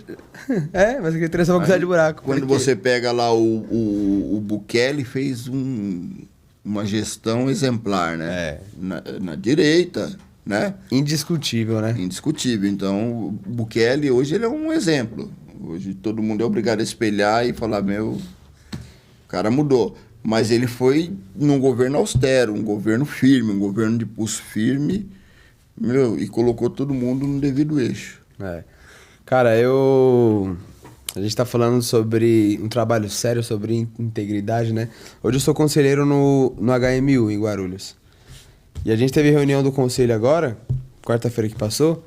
uma secretaria só pra cuidar de buraco. Quando você pega lá o Bukele fez uma gestão exemplar, né? Na direita... Né? Indiscutível, né? Indiscutível. Então, o Bukele hoje ele é um exemplo. Hoje todo mundo é obrigado a espelhar e falar, o cara mudou. Mas ele foi num governo austero, um governo firme, um governo de pulso firme, e colocou todo mundo no devido eixo. Cara, eu A gente tá falando sobre um trabalho sério, sobre integridade, né? Hoje eu sou conselheiro no HMU, em Guarulhos. E a gente teve reunião do conselho agora, quarta-feira que passou,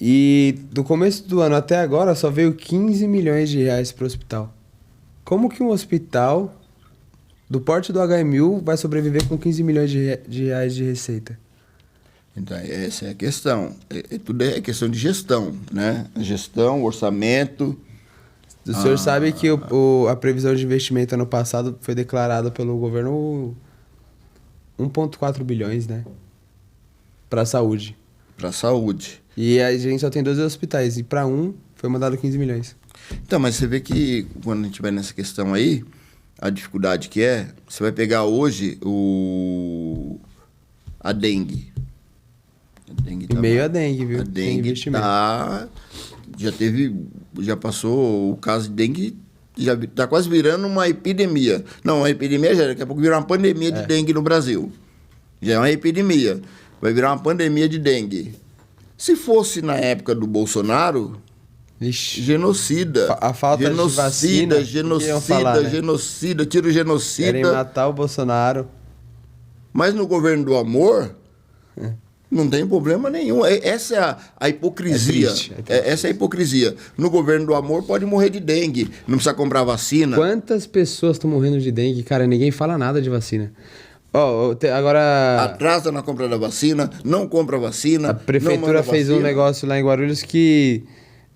e do começo do ano até agora só veio 15 milhões de reais pro hospital. Como que um hospital do porte do HMU vai sobreviver com 15 milhões de reais de receita? Então, essa é a questão. Tudo é questão de gestão, né? Gestão, orçamento. O senhor sabe que a previsão de investimento ano passado foi declarada pelo governo 1,4 bilhões, né? Para a saúde. Para a saúde. E a gente só tem 12 hospitais. E para um foi mandado 15 milhões. Então, mas você vê que quando a gente vai nessa questão aí, a dificuldade que é, você vai pegar hoje a dengue. E meio a dengue, viu? A dengue já passou o caso de dengue, já está quase virando uma epidemia. Não, uma epidemia já, daqui a pouco virá uma pandemia de dengue no Brasil. Já é uma epidemia. Vai virar uma pandemia de dengue. Se fosse na época do Bolsonaro, Ixi. Genocida. A falta de vacina. Genocida, tira o genocida. Querem matar o Bolsonaro. Mas no governo do amor, não tem problema nenhum. Essa é a hipocrisia. É triste. Essa é a hipocrisia. No governo do amor pode morrer de dengue. Não precisa comprar vacina. Quantas pessoas estão morrendo de dengue? Cara, ninguém fala nada de vacina. Agora... Atrasa na compra da vacina, não compra vacina. A prefeitura fez um negócio lá em Guarulhos que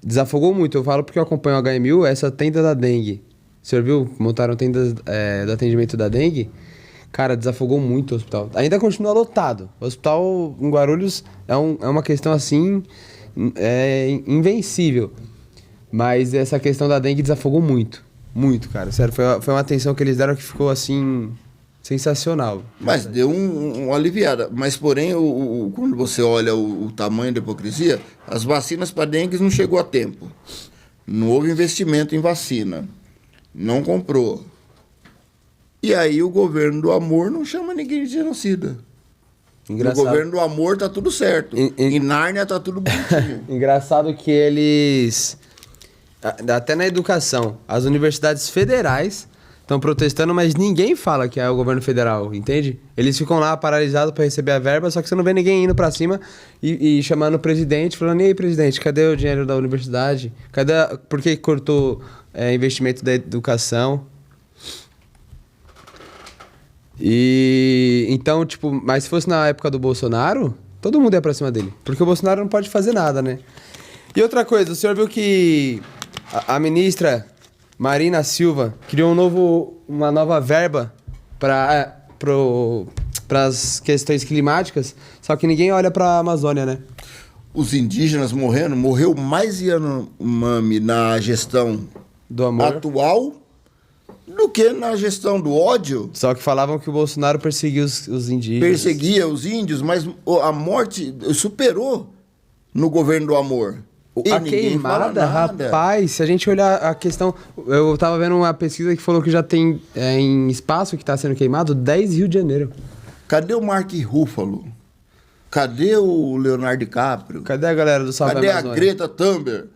desafogou muito. Eu falo porque eu acompanho o HMU, essa tenda da dengue. O senhor viu? Montaram tendas do atendimento da dengue. Cara, desafogou muito o hospital. Ainda continua lotado. O hospital em Guarulhos é uma questão assim, invencível. Mas essa questão da dengue desafogou muito. Muito, cara. Sério, foi uma atenção que eles deram que ficou assim, sensacional. Mas deu uma aliviada. Mas, porém, quando você olha o tamanho da hipocrisia, as vacinas para dengue não chegou a tempo. Não houve investimento em vacina. Não comprou. E aí o governo do amor não chama ninguém de genocida. Engraçado. No governo do amor tá tudo certo. Em Nárnia tá tudo bonitinho. Engraçado que eles... Até na educação, as universidades federais estão protestando, mas ninguém fala que é o governo federal, entende? Eles ficam lá paralisados para receber a verba, só que você não vê ninguém indo para cima e chamando o presidente, falando: e aí, presidente, cadê o dinheiro da universidade? Por que cortou investimento da educação? E então, tipo, mas se fosse na época do Bolsonaro, todo mundo ia pra cima dele. Porque o Bolsonaro não pode fazer nada, né? E outra coisa, o senhor viu que a ministra Marina Silva criou uma nova verba para as questões climáticas, só que ninguém olha pra Amazônia, né? Os indígenas morreu mais Yanomami na gestão Do amor. atual do que na gestão do ódio. Só que falavam que o Bolsonaro perseguia os indígenas. Perseguia os índios, mas a morte superou no governo do amor. E A ninguém fala queimada, nada. rapaz, se a gente olhar a questão... Eu tava vendo uma pesquisa que falou que já tem em espaço que tá sendo queimado 10 Rio de Janeiro. Cadê o Mark Ruffalo? Cadê o Leonardo DiCaprio? Cadê a galera do Salve Cadê a Amazônia? Greta Thunberg?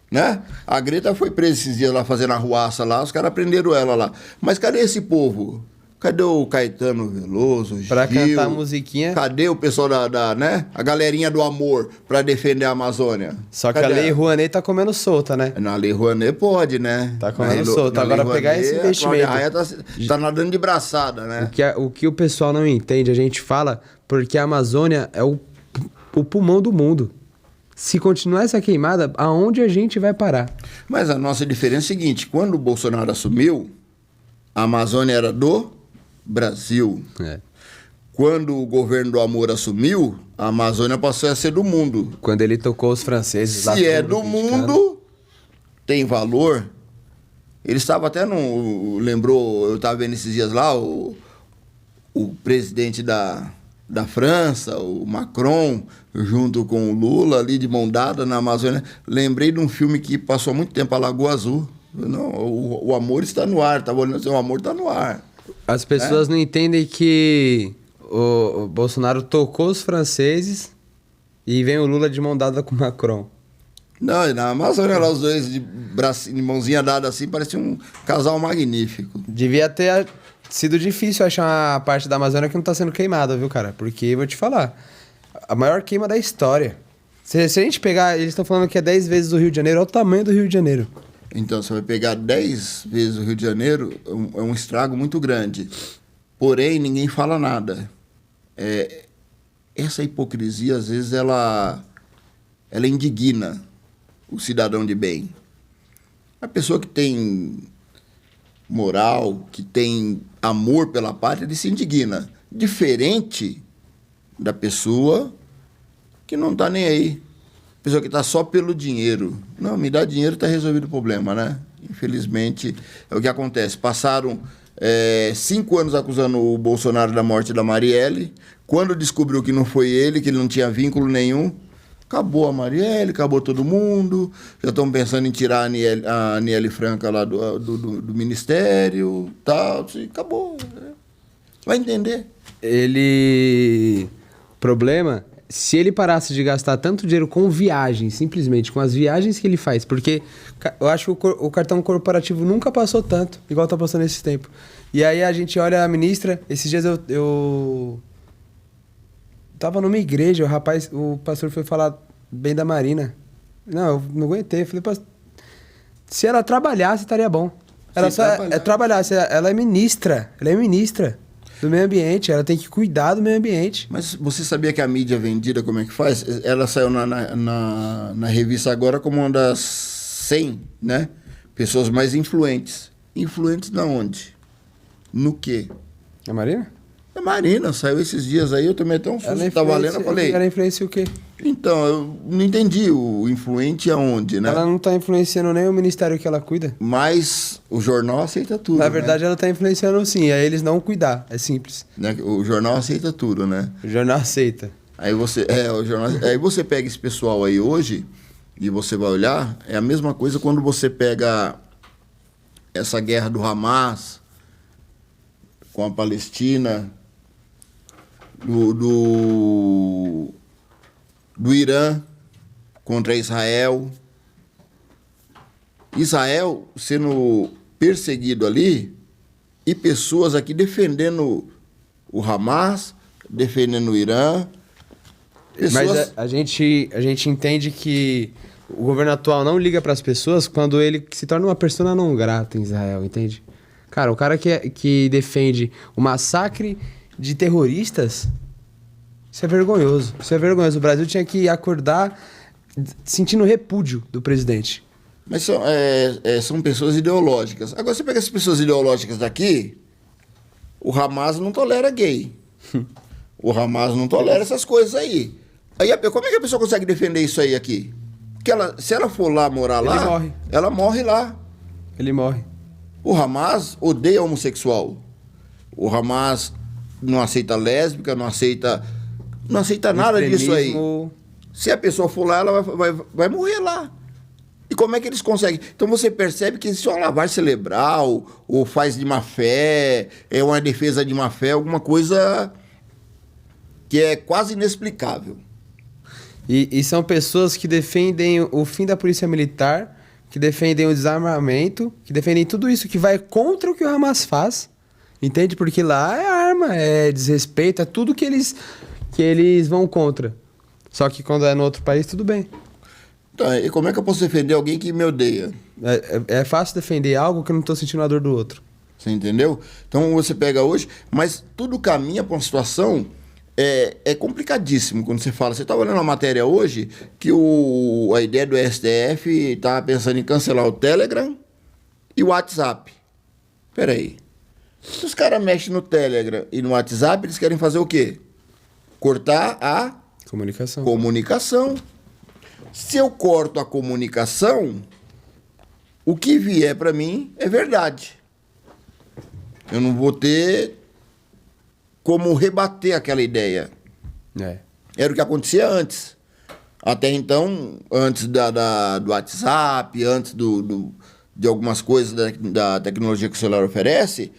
Né? A Greta foi presa esses dias lá fazendo arruaça lá, os caras prenderam ela lá. Mas cadê esse povo? Cadê o Caetano Veloso, Pra Gil? cantar musiquinha. Cadê o pessoal né? A galerinha do amor pra defender a Amazônia? Só que Cadê? a Lei Rouanet tá comendo solta, né? Na Lei Rouanet pode, né? Tá comendo Na solto. na Agora Lei pegar Rouanet, esse a Cláudia investimento. Raia tá nadando de braçada, né? O que o pessoal não entende, a gente fala porque a Amazônia é o pulmão do mundo. Se continuar essa queimada, aonde a gente vai parar? Mas a nossa diferença é a seguinte: quando o Bolsonaro assumiu, a Amazônia era do Brasil. Quando o governo do amor assumiu, a Amazônia passou a ser do mundo. Quando ele tocou os franceses lá... Se é todo do criticando. mundo, tem valor. Ele estava até no... Lembrou, eu estava vendo esses dias lá, o presidente da França, o Macron, junto com o Lula, ali de mão dada na Amazônia. Lembrei de um filme que passou há muito tempo, a Lagoa Azul. Não, o amor está no ar. Estava olhando assim, o amor está no ar. As pessoas não entendem que o Bolsonaro tocou os franceses e vem o Lula de mão dada com o Macron. Não, e na Amazônia lá os dois de mãozinha dada assim, parecia um casal magnífico. Devia ter sido difícil achar uma parte da Amazônia que não tá sendo queimada, viu, cara? Porque, vou te falar, a maior queima da história. Se a gente pegar, eles estão falando que é 10 vezes o Rio de Janeiro, olha o tamanho do Rio de Janeiro. Então, você vai pegar 10 vezes o Rio de Janeiro, é um estrago muito grande. Porém, ninguém fala nada. Essa hipocrisia, às vezes, ela indigna o cidadão de bem. A pessoa que tem moral, que tem amor pela pátria, ele se indigna. Diferente da pessoa que não está nem aí. Pessoa que está só pelo dinheiro. Não, me dá dinheiro, está resolvido o problema, né? Infelizmente, é o que acontece. Passaram 5 anos acusando o Bolsonaro da morte da Marielle. Quando descobriu que não foi ele, que ele não tinha vínculo nenhum, acabou a Marielle, acabou todo mundo. Já estão pensando em tirar a Aniele Franca lá do ministério, tal. Acabou. Vai entender. O problema, se ele parasse de gastar tanto dinheiro com viagens, simplesmente com as viagens que ele faz, porque eu acho que o cartão corporativo nunca passou tanto, igual tá passando nesse tempo. E aí a gente olha a ministra, esses dias eu tava numa igreja, o pastor foi falar bem da Marina. Não, eu não aguentei. Eu falei, se ela trabalhasse, estaria bom. Ela só trabalhasse. Ela é ministra. Ela é ministra do meio ambiente. Ela tem que cuidar do meio ambiente. Mas você sabia que a mídia vendida, como é que faz? Ela saiu na revista agora como uma das 100, né? Pessoas mais influentes. Influentes na onde? No quê? A Marina? A Marina saiu esses dias aí, eu tomei até um susto, estava lendo, eu falei... Ela influencia o quê? Então, eu não entendi o influente aonde, né? Ela não está influenciando nem o ministério que ela cuida. Mas o jornal aceita tudo, Na verdade, ela está influenciando sim, é eles não cuidar, é simples. Né? O jornal aceita tudo, né? O jornal aceita. Aí você pega esse pessoal aí hoje e você vai olhar, é a mesma coisa quando você pega essa guerra do Hamas com a Palestina, do Irã contra Israel. Israel sendo perseguido ali e pessoas aqui defendendo o Hamas, defendendo o Irã. Mas a gente entende que o governo atual não liga para as pessoas quando ele se torna uma persona não grata em Israel, entende? Cara, o cara que defende o massacre de terroristas, isso é vergonhoso. Isso é vergonhoso. O Brasil tinha que acordar sentindo repúdio do presidente. Mas são pessoas ideológicas. Agora, você pega essas pessoas ideológicas daqui, o Hamas não tolera gay. O Hamas não tolera essas coisas aí. Aí, como é que a pessoa consegue defender isso aí aqui? Porque se ela for lá morar lá, morre. Ela morre lá. Ele morre. O Hamas odeia homossexual. O Hamas não aceita lésbica, não aceita nada disso aí. Se a pessoa for lá, ela vai morrer lá. E como é que eles conseguem? Então você percebe que isso é uma lavagem cerebral, ou faz de má fé, é uma defesa de má fé, alguma coisa que é quase inexplicável. E são pessoas que defendem o fim da polícia militar, que defendem o desarmamento, que defendem tudo isso que vai contra o que o Hamas faz. Entende? Porque lá é arma, é desrespeito, é tudo que eles vão contra. Só que quando é no outro país, tudo bem. Então, e como é que eu posso defender alguém que me odeia? É fácil defender algo que eu não estou sentindo a dor do outro. Você entendeu? Então você pega hoje, mas tudo caminha para uma situação é complicadíssimo quando você fala. Você estava olhando uma matéria hoje que a ideia do STF estava pensando em cancelar o Telegram e o WhatsApp. Peraí. Se os caras mexem no Telegram e no WhatsApp, eles querem fazer o quê? Cortar a comunicação. Se eu corto a comunicação, o que vier para mim é verdade. Eu não vou ter como rebater aquela ideia. Era o que acontecia antes. Até então, antes do WhatsApp, antes de algumas coisas da tecnologia que o celular oferece,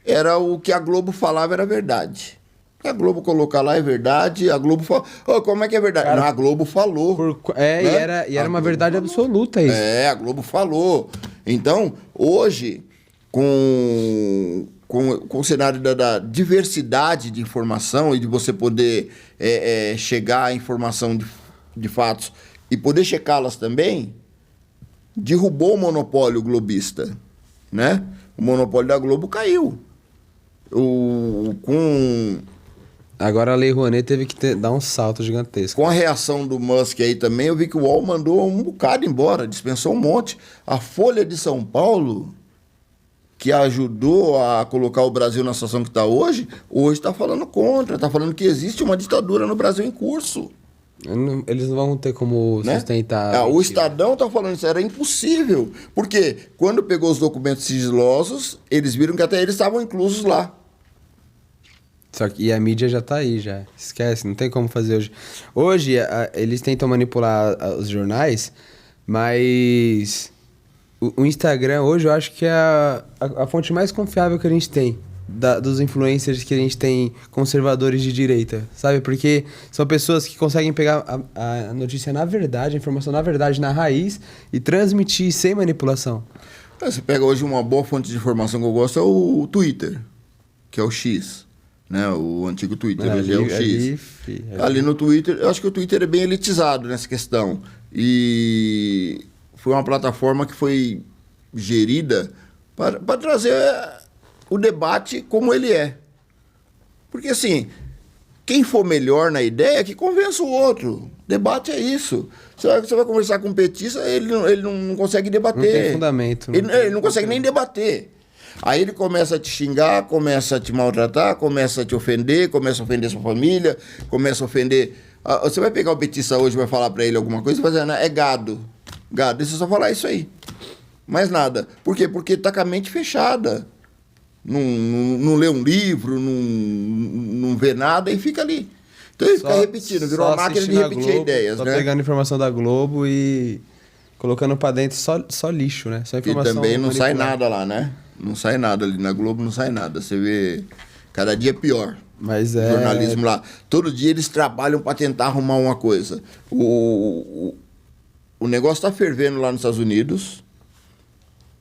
era o que a Globo falava era verdade. A Globo colocar lá é verdade, a Globo falou. Como é que é verdade? Cara, não, a Globo falou. Né? E era uma verdade absoluta isso. A Globo falou. Então, hoje, com o cenário da diversidade de informação e de você poder chegar à informação de fatos e poder checá-las também, derrubou o monopólio globista, né? O monopólio da Globo caiu. Agora a Lei Rouanet teve que dar um salto gigantesco. Com a reação do Musk aí também, eu vi que o UOL mandou um bocado embora, dispensou um monte. A Folha de São Paulo, que ajudou a colocar o Brasil na situação que está hoje está falando contra, está falando que existe uma ditadura no Brasil em curso. Eles não vão ter como sustentar. O Estadão está falando isso, era impossível. Porque quando pegou os documentos sigilosos, eles viram que até eles estavam inclusos lá. Só que e a mídia já tá aí, já. Esquece, não tem como fazer hoje. Hoje, eles tentam manipular os jornais, mas o Instagram hoje eu acho que é a fonte mais confiável que a gente tem. Dos influencers que a gente tem conservadores de direita, sabe? Porque são pessoas que conseguem pegar a notícia na verdade, a informação na verdade, na raiz e transmitir sem manipulação. Você pega hoje uma boa fonte de informação que eu gosto é o Twitter, que é o X. Né? O antigo Twitter, hoje é o X. Ali no Twitter, eu acho que o Twitter é bem elitizado nessa questão. E foi uma plataforma que foi gerida para trazer o debate como ele é. Porque assim, quem for melhor na ideia, que convença o outro. Debate é isso. Você vai conversar com um petista, ele não consegue debater. Não tem fundamento. Ele não consegue nem debater. Aí ele começa a te xingar, começa a te maltratar, começa a te ofender, começa a ofender sua família, começa a ofender... Você vai pegar o petista hoje e vai falar pra ele alguma coisa e vai dizer, não, é gado. Gado, deixa eu só falar isso aí. Mais nada. Por quê? Porque tá com a mente fechada. Não lê um livro, não vê nada e fica ali. Então ele fica repetindo, virou uma máquina de repetir ideias, só né? Pegando informação da Globo e colocando pra dentro só lixo, né? Só informação. E também não sai nada lá, né? Não sai nada ali na Globo, não sai nada. Você vê, cada dia é pior. Mas o jornalismo lá. Todo dia eles trabalham para tentar arrumar uma coisa. O negócio está fervendo lá nos Estados Unidos,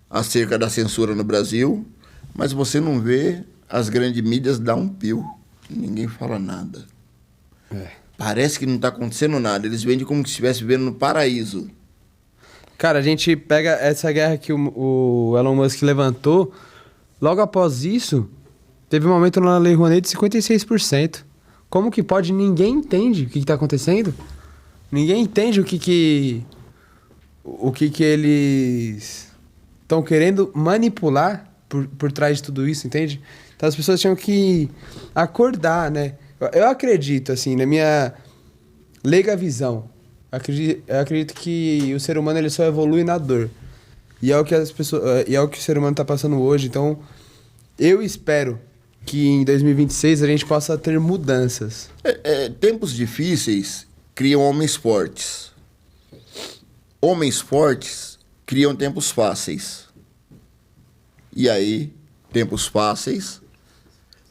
acerca da censura no Brasil, mas você não vê as grandes mídias dar um pio. Ninguém fala nada. Parece que não está acontecendo nada. Eles vendem como se estivesse vivendo no paraíso. Cara, a gente pega essa guerra que o Elon Musk levantou, logo após isso, teve um aumento na Lei Rouanet de 56%. Como que pode? Ninguém entende o que está acontecendo. Ninguém entende o que eles estão querendo manipular por trás de tudo isso, entende? Então as pessoas tinham que acordar, né? Eu acredito, assim, na minha leiga visão, eu acredito que o ser humano ele só evolui na dor. E é o que o ser humano está passando hoje. Então, eu espero que em 2026 a gente possa ter mudanças. Tempos difíceis criam homens fortes. Homens fortes criam tempos fáceis. E aí, tempos fáceis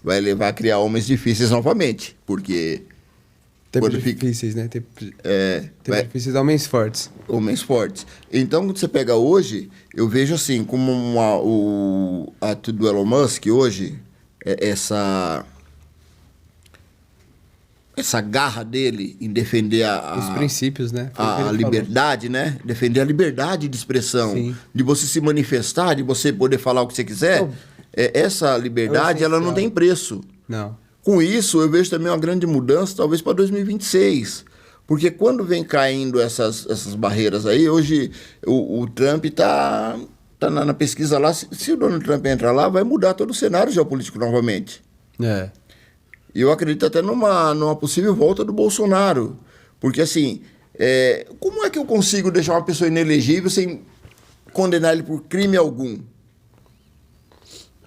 vai levar a criar homens difíceis novamente. Porque... Tempos difíceis, né? Tempos difíceis, homens fortes. Homens fortes. Então, quando você pega hoje, eu vejo assim, como o atitude do Elon Musk hoje, essa garra dele em defender os princípios, né? A liberdade, né? Defender a liberdade de expressão. Sim. De você se manifestar, de você poder falar o que você quiser. Essa liberdade, ela não tem preço. Não. Com isso, eu vejo também uma grande mudança, talvez para 2026. Porque quando vem caindo essas barreiras aí, hoje o Trump está na pesquisa lá. Se o Donald Trump entrar lá, vai mudar todo o cenário geopolítico novamente. E eu acredito até numa possível volta do Bolsonaro. Porque, assim, como é que eu consigo deixar uma pessoa inelegível sem condenar ele por crime algum?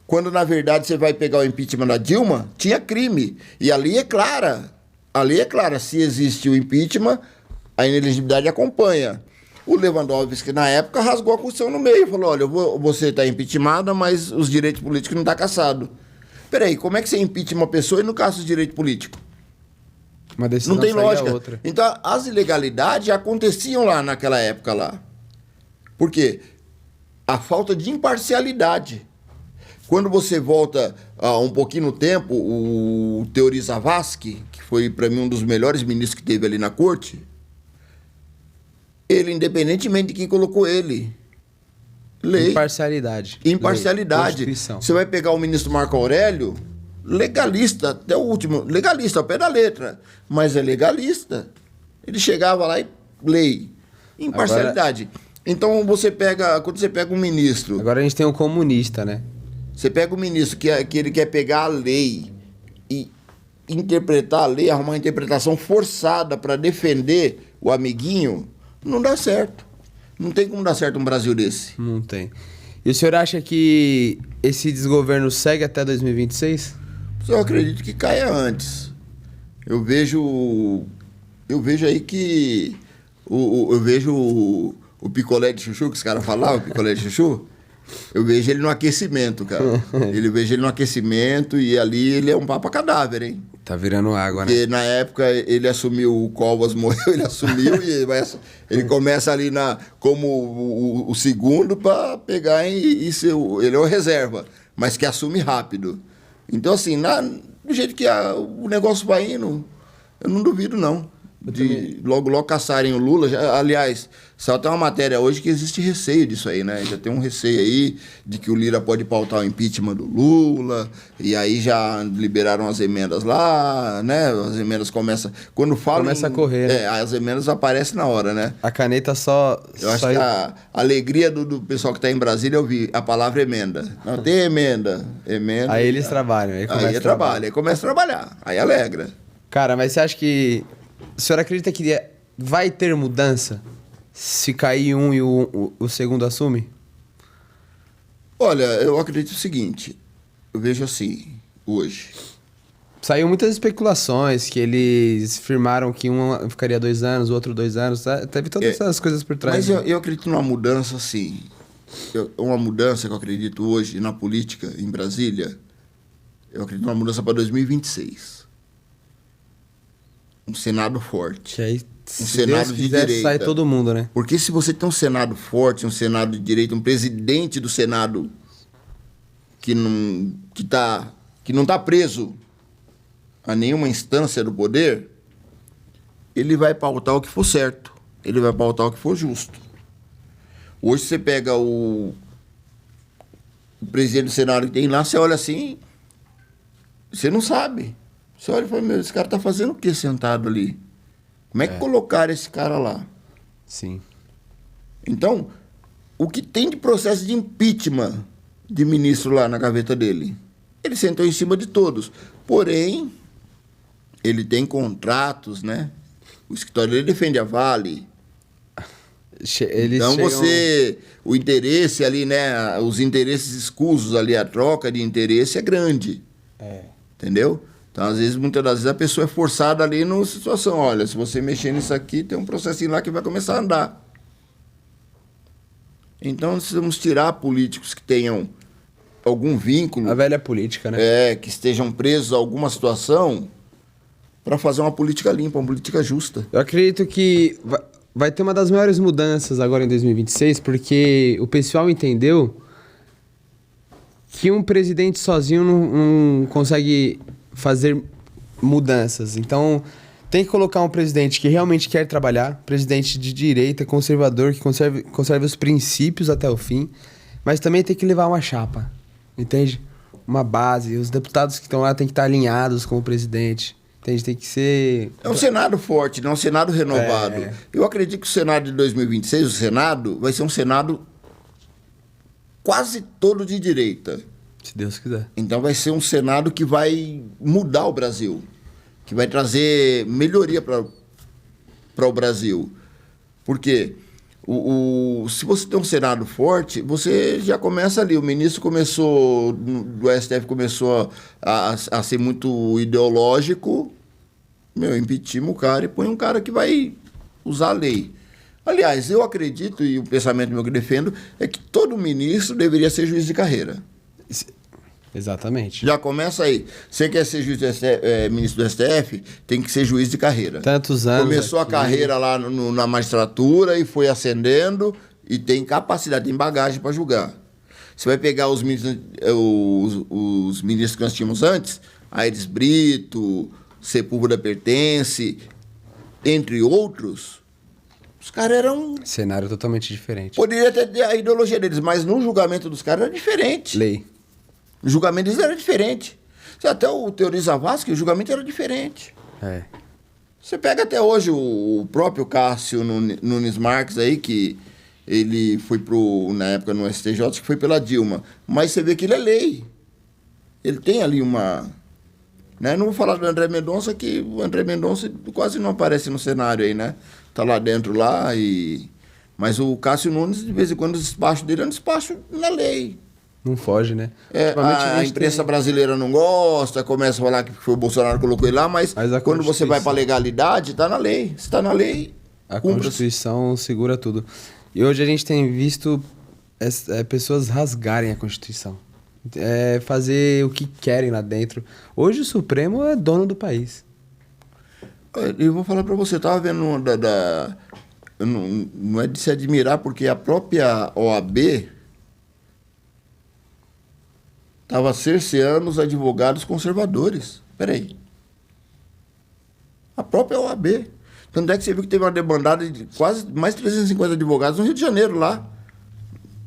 Quando, na verdade, você vai pegar o impeachment da Dilma, tinha crime. E a lei é clara. A lei é clara. Se existe o impeachment, a inelegibilidade acompanha. O Lewandowski, na época, rasgou a Constituição no meio. Falou, olha, você está impeachmentada, mas os direitos políticos não estão caçados. Peraí, como é que você impeach uma pessoa e no caso do direito político? Uma decisão Não tem segue a lógica. outra. Então, as ilegalidades aconteciam lá naquela época lá. Por quê? A falta de imparcialidade. Quando você volta um pouquinho no tempo, o Teori Zavascki, que foi, para mim, um dos melhores ministros que teve ali na corte, ele, independentemente de quem colocou ele, lei. Imparcialidade. Imparcialidade. Lei, Constituição. Você vai pegar o ministro Marco Aurélio, legalista, até o último, legalista, ao pé da letra, mas é legalista. Ele chegava lá e lei. Imparcialidade. Então, quando você pega um ministro... Agora a gente tem um comunista, né? Você pega o ministro que ele quer pegar a lei e interpretar a lei, arrumar uma interpretação forçada para defender o amiguinho, não dá certo. Não tem como dar certo um Brasil desse. Não tem. E o senhor acha que esse desgoverno segue até 2026? Eu acredito que caia antes. Eu vejo aí que... Eu vejo o picolé de chuchu, que os caras falavam, o picolé de chuchu... Eu vejo ele no aquecimento, cara. Eu vejo ele no aquecimento e ali ele é um papa cadáver, hein? Tá virando água, né? Porque na época ele assumiu, o Covas morreu, ele assumiu e ele começa ali como o segundo para pegar e ser ele é o reserva, mas que assume rápido. Então, assim, do jeito que o negócio vai indo, eu não duvido, não. De logo caçarem o Lula. Aliás, só tem uma matéria hoje que existe receio disso aí, né? Já tem um receio aí de que o Lira pode pautar o impeachment do Lula, e aí já liberaram as emendas lá, né? As emendas começam... Quando falam... Começa a correr, né? As emendas aparecem na hora, né? A caneta só... Eu acho que a alegria do pessoal que está em Brasília é ouvir a palavra emenda. Não, tem emenda. Aí eles trabalham. Aí trabalha, aí começa a trabalhar. Aí alegra. Cara, mas você acha que... O senhor acredita que vai ter mudança se cair um e o segundo assume? Olha, eu acredito o seguinte. Eu vejo assim, hoje. Saiu muitas especulações que eles firmaram que um ficaria 2 anos, o outro 2 anos. Tá? Teve todas essas coisas por trás. Mas eu acredito numa mudança assim. Uma mudança que eu acredito hoje na política em Brasília. Eu acredito numa mudança para 2026. Um Senado forte. Que aí, um Senado de direita. Sai todo mundo, né? Porque se você tem um Senado forte, um Senado de direita, um presidente do Senado que não tá preso a nenhuma instância do poder, ele vai pautar o que for certo. Ele vai pautar o que for justo. Hoje você pega o presidente do Senado que tem lá, você olha assim, você não sabe. Você olha e fala, esse cara tá fazendo o que sentado ali? Como é que colocaram esse cara lá? Sim. Então, o que tem de processo de impeachment de ministro lá na gaveta dele? Ele sentou em cima de todos. Porém, ele tem contratos, né? O escritório dele defende a Vale. Então o interesse ali, né? Os interesses escusos ali, a troca de interesse é grande. Entendeu? Então, muitas das vezes, a pessoa é forçada ali numa situação. Olha, se você mexer nisso aqui, tem um processinho lá que vai começar a andar. Então, precisamos tirar políticos que tenham algum vínculo. A velha política, né? Que estejam presos a alguma situação para fazer uma política limpa, uma política justa. Eu acredito que vai ter uma das maiores mudanças agora em 2026, porque o pessoal entendeu que um presidente sozinho não consegue fazer mudanças. Então, tem que colocar um presidente que realmente quer trabalhar, presidente de direita, conservador, que conserve os princípios até o fim, mas também tem que levar uma chapa, entende? Uma base. Os deputados que estão lá têm que estar alinhados com o presidente, entende? Tem que ser... É um Senado forte, não é um Senado renovado. Eu acredito que o Senado de 2026, o Senado, vai ser um Senado quase todo de direita. Se Deus quiser. Então vai ser um Senado que vai mudar o Brasil, que vai trazer melhoria para o Brasil. Porque se você tem um Senado forte, você já começa ali. O ministro do STF começou a ser muito ideológico. Impeachment o cara e põe um cara que vai usar a lei. Aliás, eu acredito, e o pensamento meu que defendo, é que todo ministro deveria ser juiz de carreira. Exatamente. Já começa aí. Você quer ser juiz ministro do STF, tem que ser juiz de carreira. Tantos anos. Começou aqui. a carreira lá na magistratura e foi ascendendo e tem capacidade, tem bagagem para julgar. Você vai pegar os ministros que nós tínhamos antes, Aires Brito, Sepúlveda Pertence, entre outros, os caras eram... Cenário totalmente diferente. Poderia ter a ideologia deles, mas no julgamento dos caras era diferente. Lei. O julgamento deles era diferente. Até o Teori Zavascki, o julgamento era diferente. É. Você pega até hoje o próprio Cássio Nunes Marques aí, que ele foi na época no STJ, que foi pela Dilma. Mas você vê que ele é lei. Ele tem ali uma... Né? Não vou falar do André Mendonça, que o André Mendonça quase não aparece no cenário aí, né? Tá lá dentro lá e... Mas o Cássio Nunes, de vez em quando, o despacho dele é um despacho na lei. Não foge, né? A imprensa brasileira não gosta, começa a falar que foi o Bolsonaro que colocou ele lá, mas quando você vai para legalidade, está na lei. Se está na lei, a Constituição segura tudo. E hoje a gente tem visto pessoas rasgarem a Constituição. Fazer o que querem lá dentro. Hoje o Supremo é dono do país. Eu vou falar para você, eu estava vendo não é de se admirar, porque a própria OAB estava cerceando os advogados conservadores. Peraí. A própria OAB. Tanto é que você viu que teve uma debandada de quase mais 350 advogados no Rio de Janeiro lá.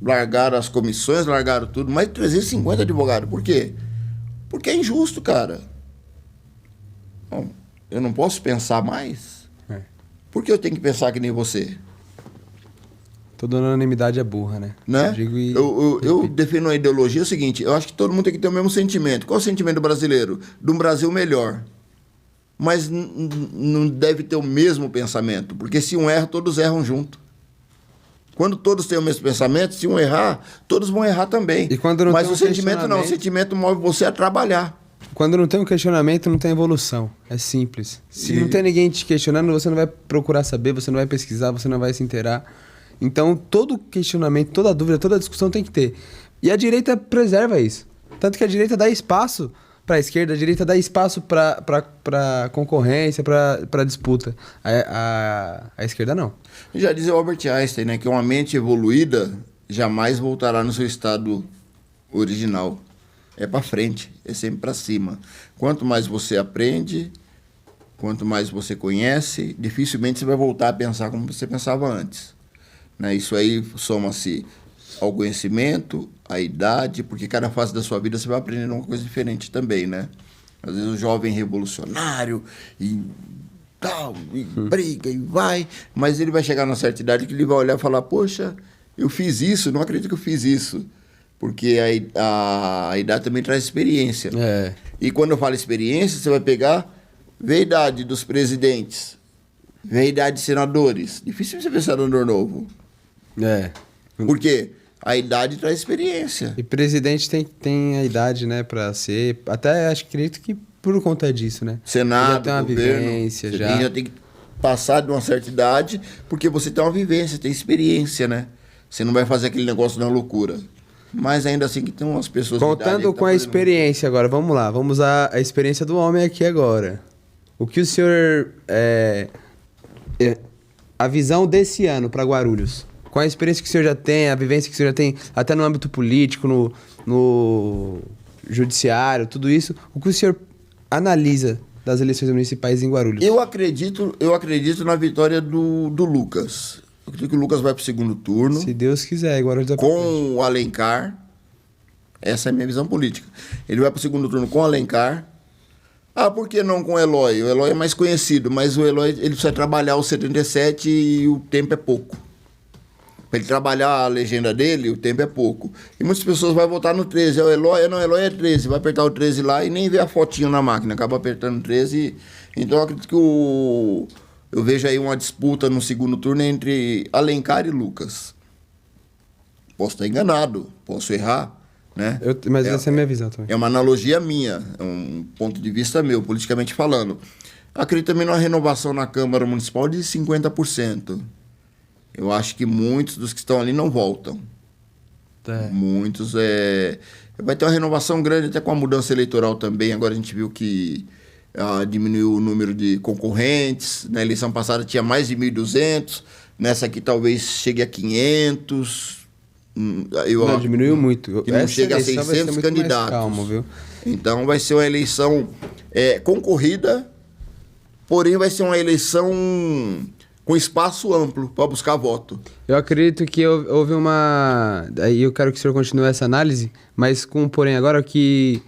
Largaram as comissões, largaram tudo. Mais de 350 advogados. Por quê? Porque é injusto, cara. Bom, eu não posso pensar mais? Por que eu tenho que pensar que nem você? Toda unanimidade é burra, né? Né? Eu defino a ideologia o seguinte, eu acho que todo mundo tem que ter o mesmo sentimento. Qual é o sentimento brasileiro? De um Brasil melhor. Mas não deve ter o mesmo pensamento, porque se um erra, todos erram junto. Quando todos têm o mesmo pensamento, se um errar, todos vão errar também. E quando não Mas tem o sentimento não, o sentimento move você a trabalhar. Quando não tem um questionamento, não tem evolução. É simples. Se não tem ninguém te questionando, você não vai procurar saber, você não vai pesquisar, você não vai se inteirar. Então, todo questionamento, toda dúvida, toda discussão tem que ter. E a direita preserva isso. Tanto que a direita dá espaço para a esquerda, a direita dá espaço para concorrência, para disputa. A esquerda não. Já dizia o Albert Einstein, né, que uma mente evoluída jamais voltará no seu estado original. É para frente, é sempre para cima. Quanto mais você aprende, quanto mais você conhece, dificilmente você vai voltar a pensar como você pensava antes. Né? Isso aí soma-se ao conhecimento, à idade, porque cada fase da sua vida você vai aprendendo uma coisa diferente também, né? Às vezes o jovem revolucionário e tal, e briga e vai, mas ele vai chegar numa certa idade que ele vai olhar e falar, poxa, eu fiz isso, não acredito que eu fiz isso. Porque a idade também traz experiência. É. E quando eu falo experiência, você vai pegar, ver a idade dos presidentes, ver a idade de senadores. Difícil você ver senador novo. É. Por quê? A idade traz experiência. E presidente tem a idade, né, pra ser... Até acredito que por conta disso, né? Senado, já tem uma governo, vivência, você já tem que passar de uma certa idade, porque você tem uma vivência, tem experiência, né? Você não vai fazer aquele negócio na loucura. Mas ainda assim que tem umas pessoas... Contando com a experiência agora, vamos lá. Vamos usar a experiência do homem aqui agora. O que o senhor... a visão desse ano para Guarulhos. Com a experiência que o senhor já tem, a vivência que o senhor já tem, até no âmbito político, no judiciário, tudo isso. O que o senhor analisa das eleições municipais em Guarulhos? Eu acredito na vitória do Lucas. Eu acredito que o Lucas vai para o segundo turno. Se Deus quiser, Guarulhos vai com o Alencar. Essa é a minha visão política. Ele vai para o segundo turno com o Alencar. Ah, por que não com o Eloy? O Eloy é mais conhecido, mas o Eloy ele precisa trabalhar os 77 e o tempo é pouco. Para ele trabalhar a legenda dele, o tempo é pouco. E muitas pessoas vão votar no 13. É o Eloy? Não, o Eloy é 13. Vai apertar o 13 lá e nem vê a fotinho na máquina. Acaba apertando o 13. Então eu acredito que eu vejo aí uma disputa no segundo turno entre Alencar e Lucas. Posso estar enganado, posso errar, né? Mas essa é a minha visão também. É uma analogia minha, é um ponto de vista meu, politicamente falando. Acredito também numa renovação na Câmara Municipal de 50%. Eu acho que muitos dos que estão ali não voltam. Muitos vai ter uma renovação grande, até com a mudança eleitoral também. Agora a gente viu que diminuiu o número de concorrentes. Na eleição passada tinha mais de 1.200, nessa aqui talvez chegue a 500. Não, diminuiu muito. Que não chega a 600 candidatos. Calmo, viu? Então vai ser uma eleição concorrida, porém vai ser uma eleição com espaço amplo para buscar voto. Eu acredito que houve uma... Aí eu quero que o senhor continue essa análise, mas com um porém agora que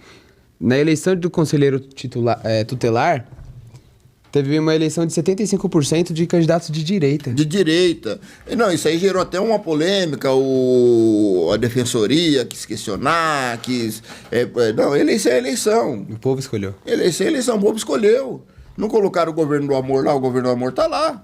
na eleição do conselheiro tutelar, teve uma eleição de 75% de candidatos de direita. De direita. Não, isso aí gerou até uma polêmica, a defensoria quis questionar, não, eleição é eleição. O povo escolheu. Eleição é eleição, o povo escolheu. Não colocaram o governo do amor lá, o governo do amor está lá.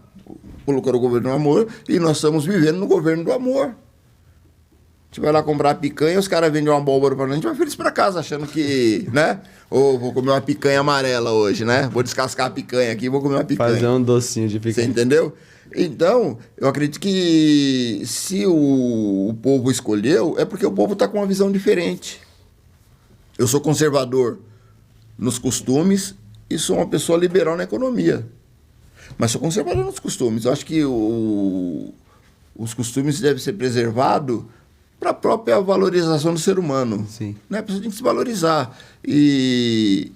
Colocaram o governo do amor e nós estamos vivendo no governo do amor. A gente vai lá comprar picanha, os caras vendem uma abóbora pra nós, a gente vai feliz pra casa, achando que, né? Ou vou comer uma picanha amarela hoje, né? Vou descascar a picanha aqui e vou comer uma picanha. Fazer um docinho de picanha. Você entendeu? Então, eu acredito que se o povo escolheu, é porque o povo tá com uma visão diferente. Eu sou conservador nos costumes e sou uma pessoa liberal na economia. Mas sou conservador nos costumes. Eu acho que os costumes devem ser preservados para a própria valorização do ser humano. Sim. Né? A pessoa tem que se valorizar. E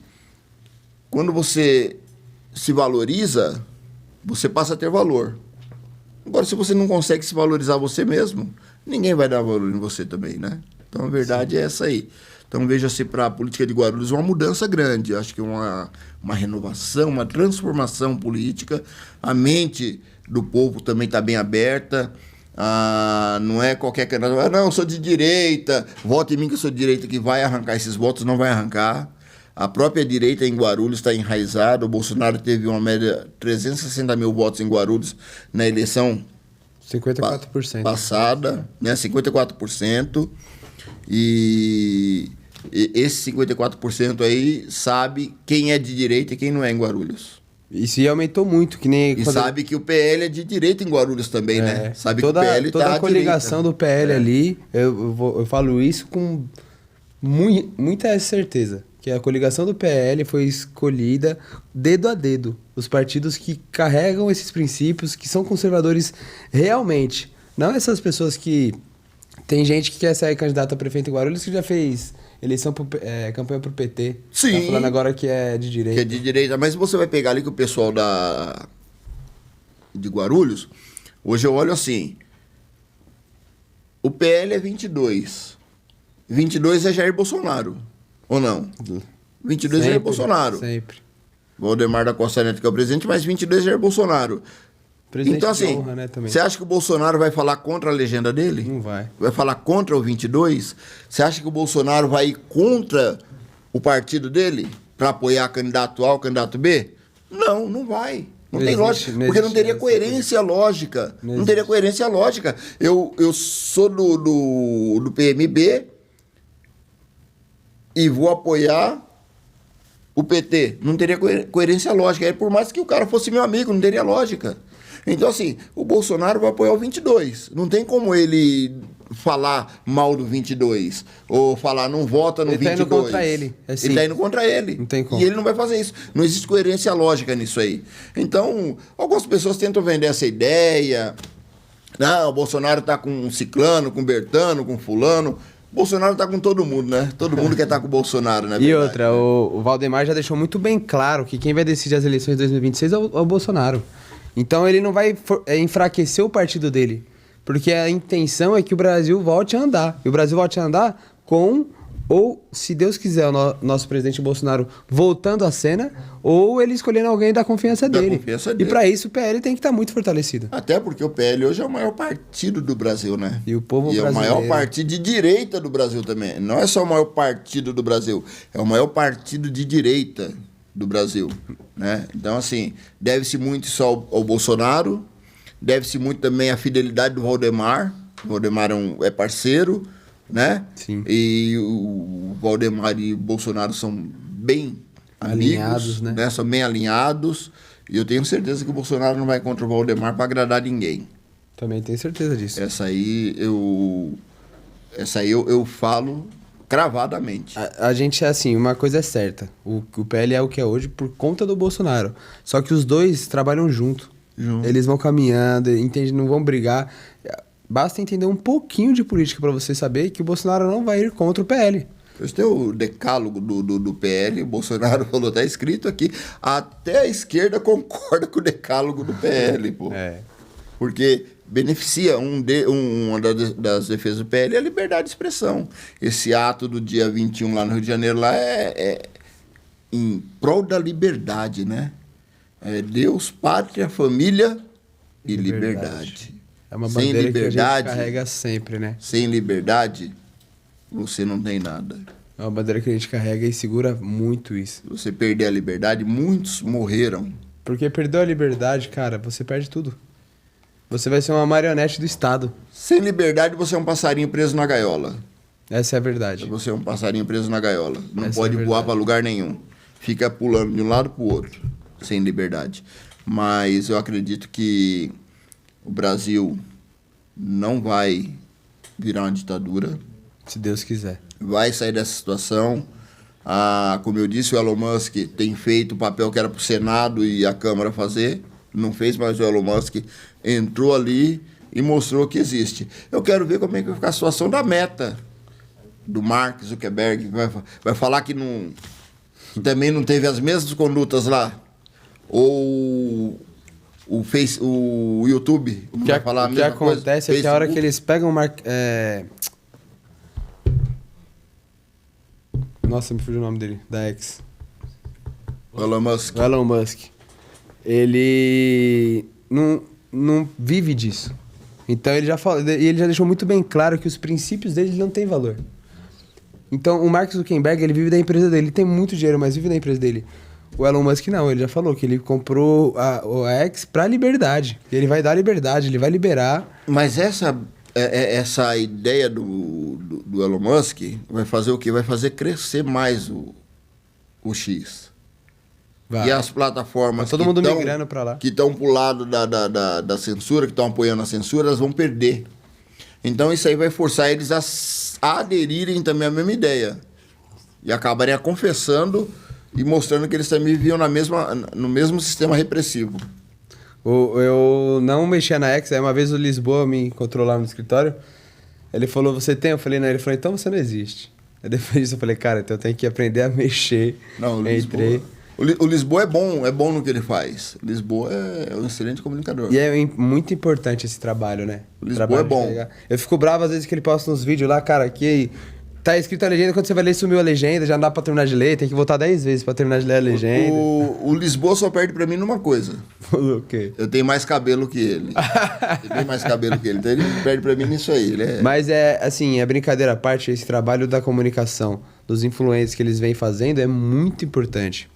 quando você se valoriza, você passa a ter valor. Agora, se você não consegue se valorizar você mesmo, ninguém vai dar valor em você também, né? Então, a verdade é essa aí. Então, veja-se para a política de Guarulhos uma mudança grande. Eu acho que uma renovação, uma transformação política. A mente do povo também está bem aberta. Não é qualquer candidato, não, eu sou de direita, vote em mim que eu sou de direita, que vai arrancar esses votos, não vai arrancar. A própria direita em Guarulhos está enraizada. O Bolsonaro teve uma média 360 mil votos em Guarulhos na eleição 54%. Passada, né? 54%. E esse 54% aí sabe quem é de direita e quem não é em Guarulhos. Isso aumentou muito, que nem... E sabe que o PL é de direita em Guarulhos também, né? Sabe toda, que o PL toda a coligação do PL ali, eu eu falo isso com muita certeza, que a coligação do PL foi escolhida dedo a dedo. Os partidos que carregam esses princípios, que são conservadores realmente. Não essas pessoas que... Tem gente que quer sair candidato a prefeito em Guarulhos que já fez campanha pro PT. Sim. Tá falando agora que é de direita. Que é de direita. Mas você vai pegar ali que o pessoal de Guarulhos, hoje eu olho assim, o PL é 22. 22 é Jair Bolsonaro, ou não? 22 é Jair Bolsonaro. Sempre. Valdemar da Costa Neto que é o presidente, mas 22 é Jair Bolsonaro. Presidente então, assim, honra, né, você acha que o Bolsonaro vai falar contra a legenda dele? Não vai. Vai falar contra o 22? Você acha que o Bolsonaro vai ir contra o partido dele para apoiar candidato A ou candidato B? Não, não vai. Não tem lógica. Porque não teria coerência lógica. Não teria coerência lógica. Eu sou do PMB e vou apoiar o PT. Não teria coerência lógica. Por mais que o cara fosse meu amigo, não teria lógica. Então, assim, o Bolsonaro vai apoiar o 22. Não tem como ele falar mal do 22. Ou falar, não vota no 22. Ele tá indo contra ele. Ele tá indo contra ele. Não tem como. E ele não vai fazer isso. Não existe coerência lógica nisso aí. Então, algumas pessoas tentam vender essa ideia. Não, o Bolsonaro tá com ciclano, com Bertano, com fulano. O Bolsonaro tá com todo mundo, né? Todo mundo quer estar com o Bolsonaro, né? E outra, o Valdemar já deixou muito bem claro que quem vai decidir as eleições de 2026 é o Bolsonaro. Então ele não vai enfraquecer o partido dele. Porque a intenção é que o Brasil volte a andar. E o Brasil volte a andar com, ou, se Deus quiser, o nosso presidente Bolsonaro voltando à cena, ou ele escolhendo alguém da confiança dele. E para isso o PL tem que estar muito fortalecido. Até porque o PL hoje é o maior partido do Brasil, né? E o povo brasileiro. É o maior partido de direita do Brasil também. Não é só o maior partido do Brasil, é o maior partido de direita do Brasil, né? Então, assim, deve-se muito só ao Bolsonaro, deve-se muito também à fidelidade do Valdemar. O Valdemar é parceiro, né? Sim. E o Valdemar e o Bolsonaro são bem alinhados, amigos, né? São bem alinhados. E eu tenho certeza que o Bolsonaro não vai contra o Valdemar para agradar ninguém. Também tenho certeza disso. Essa aí eu falo cravadamente. A gente é assim, uma coisa é certa. O PL é o que é hoje por conta do Bolsonaro. Só que os dois trabalham junto. Eles vão caminhando, entende? Não vão brigar. Basta entender um pouquinho de política para você saber que o Bolsonaro não vai ir contra o PL. Esse tem o decálogo do PL, o Bolsonaro falou, tá escrito aqui, até a esquerda concorda com o decálogo do PL, pô. Porque beneficia uma das defesas do PL é a liberdade de expressão. Esse ato do dia 21 lá no Rio de Janeiro lá é em prol da liberdade, né? É Deus, pátria, família e liberdade. É uma bandeira que a gente carrega sempre, né? Sem liberdade, você não tem nada. É uma bandeira que a gente carrega e segura muito isso. Se você perder a liberdade, muitos morreram. Porque perdeu a liberdade, cara, você perde tudo. Você vai ser uma marionete do Estado. Sem liberdade, você é um passarinho preso na gaiola. Essa é a verdade. Você é um passarinho preso na gaiola. Não Essa pode é voar para lugar nenhum. Fica pulando de um lado para o outro, sem liberdade. Mas eu acredito que o Brasil não vai virar uma ditadura. Se Deus quiser. Vai sair dessa situação. Como eu disse, o Elon Musk tem feito o papel que era para o Senado e a Câmara fazer. Não fez, mas o Elon Musk entrou ali e mostrou que existe. Eu quero ver como é que vai ficar a situação da Meta, do Mark Zuckerberg, que vai falar que também não teve as mesmas condutas lá. Ou o YouTube vai falar a mesma coisa. O que acontece é que a hora que eles pegam Nossa, me fugiu o nome dele, da X. O Elon Musk. O Elon Musk. Ele não vive disso. Então ele já falou, ele já deixou muito bem claro que os princípios dele não têm valor. Então o Mark Zuckerberg, ele vive da empresa dele, ele tem muito dinheiro, mas vive da empresa dele. O Elon Musk não, ele já falou que ele comprou a X pra liberdade. Ele vai dar liberdade, ele vai liberar. Mas essa ideia do Elon Musk vai fazer o quê? Vai fazer crescer mais o X. Vai. E as plataformas todo mundo migrando pra lá, que estão pro lado da censura, que estão apoiando a censura, elas vão perder. Então isso aí vai forçar eles a aderirem também à mesma ideia. E acabarem confessando e mostrando que eles também viviam no mesmo sistema repressivo. Eu não mexia na X, aí uma vez o Lisboa me encontrou lá no escritório. Ele falou, você tem? Eu falei, não. Ele falou, então você não existe. Aí depois disso eu falei, cara, então eu tenho que aprender a mexer. Não, Entrei. O Lisboa é bom no que ele faz. O Lisboa é um excelente comunicador. E é muito importante esse trabalho, né? O Lisboa é bom. Eu fico bravo às vezes que ele posta uns vídeos lá, cara, que tá escrito a legenda, quando você vai ler, sumiu a legenda, já não dá pra terminar de ler, tem que voltar 10 vezes pra terminar de ler a legenda. O Lisboa só perde pra mim numa coisa. O quê? Eu tenho mais cabelo que ele. Eu tenho mais cabelo que ele, então ele perde pra mim nisso aí. Mas assim, brincadeira à parte, esse trabalho da comunicação, dos influencers que eles vêm fazendo é muito importante.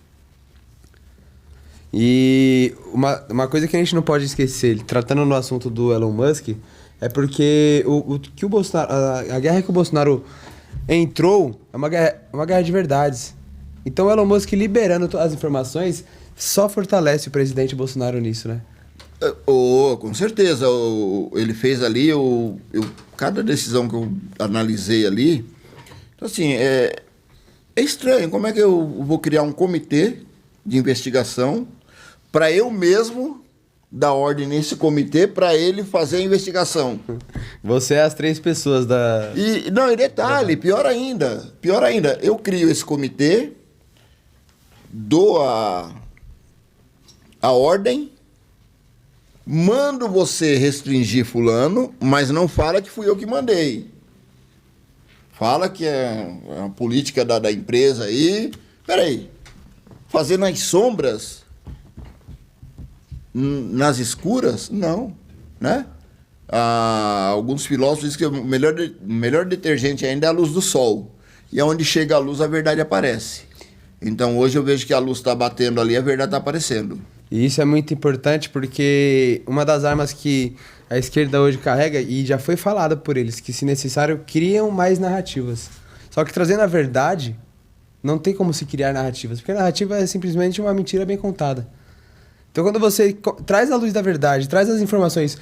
E uma coisa que a gente não pode esquecer, tratando no assunto do Elon Musk, é porque que o Bolsonaro, a guerra que o Bolsonaro entrou é uma guerra de verdades. Então o Elon Musk liberando todas as informações só fortalece o presidente Bolsonaro nisso, né? Com certeza. Ele fez ali, cada decisão que eu analisei ali, então assim, é estranho. Como é que eu vou criar um comitê de investigação para eu mesmo dar ordem nesse comitê para ele fazer a investigação? Você é as 3 pessoas da... E detalhe, pior ainda, eu crio esse comitê, dou a ordem, mando você restringir fulano, mas não fala que fui eu que mandei. Fala que é uma política da empresa aí. Peraí, fazer nas sombras... nas escuras? Não, né? Alguns filósofos dizem que o melhor detergente ainda é a luz do sol. E aonde chega a luz, a verdade aparece. Então hoje eu vejo que a luz está batendo ali, a verdade está aparecendo. E isso é muito importante porque uma das armas que a esquerda hoje carrega, e já foi falada por eles, que se necessário criam mais narrativas. Só que trazendo a verdade, não tem como se criar narrativas, porque a narrativa é simplesmente uma mentira bem contada. Então quando você traz a luz da verdade, traz as informações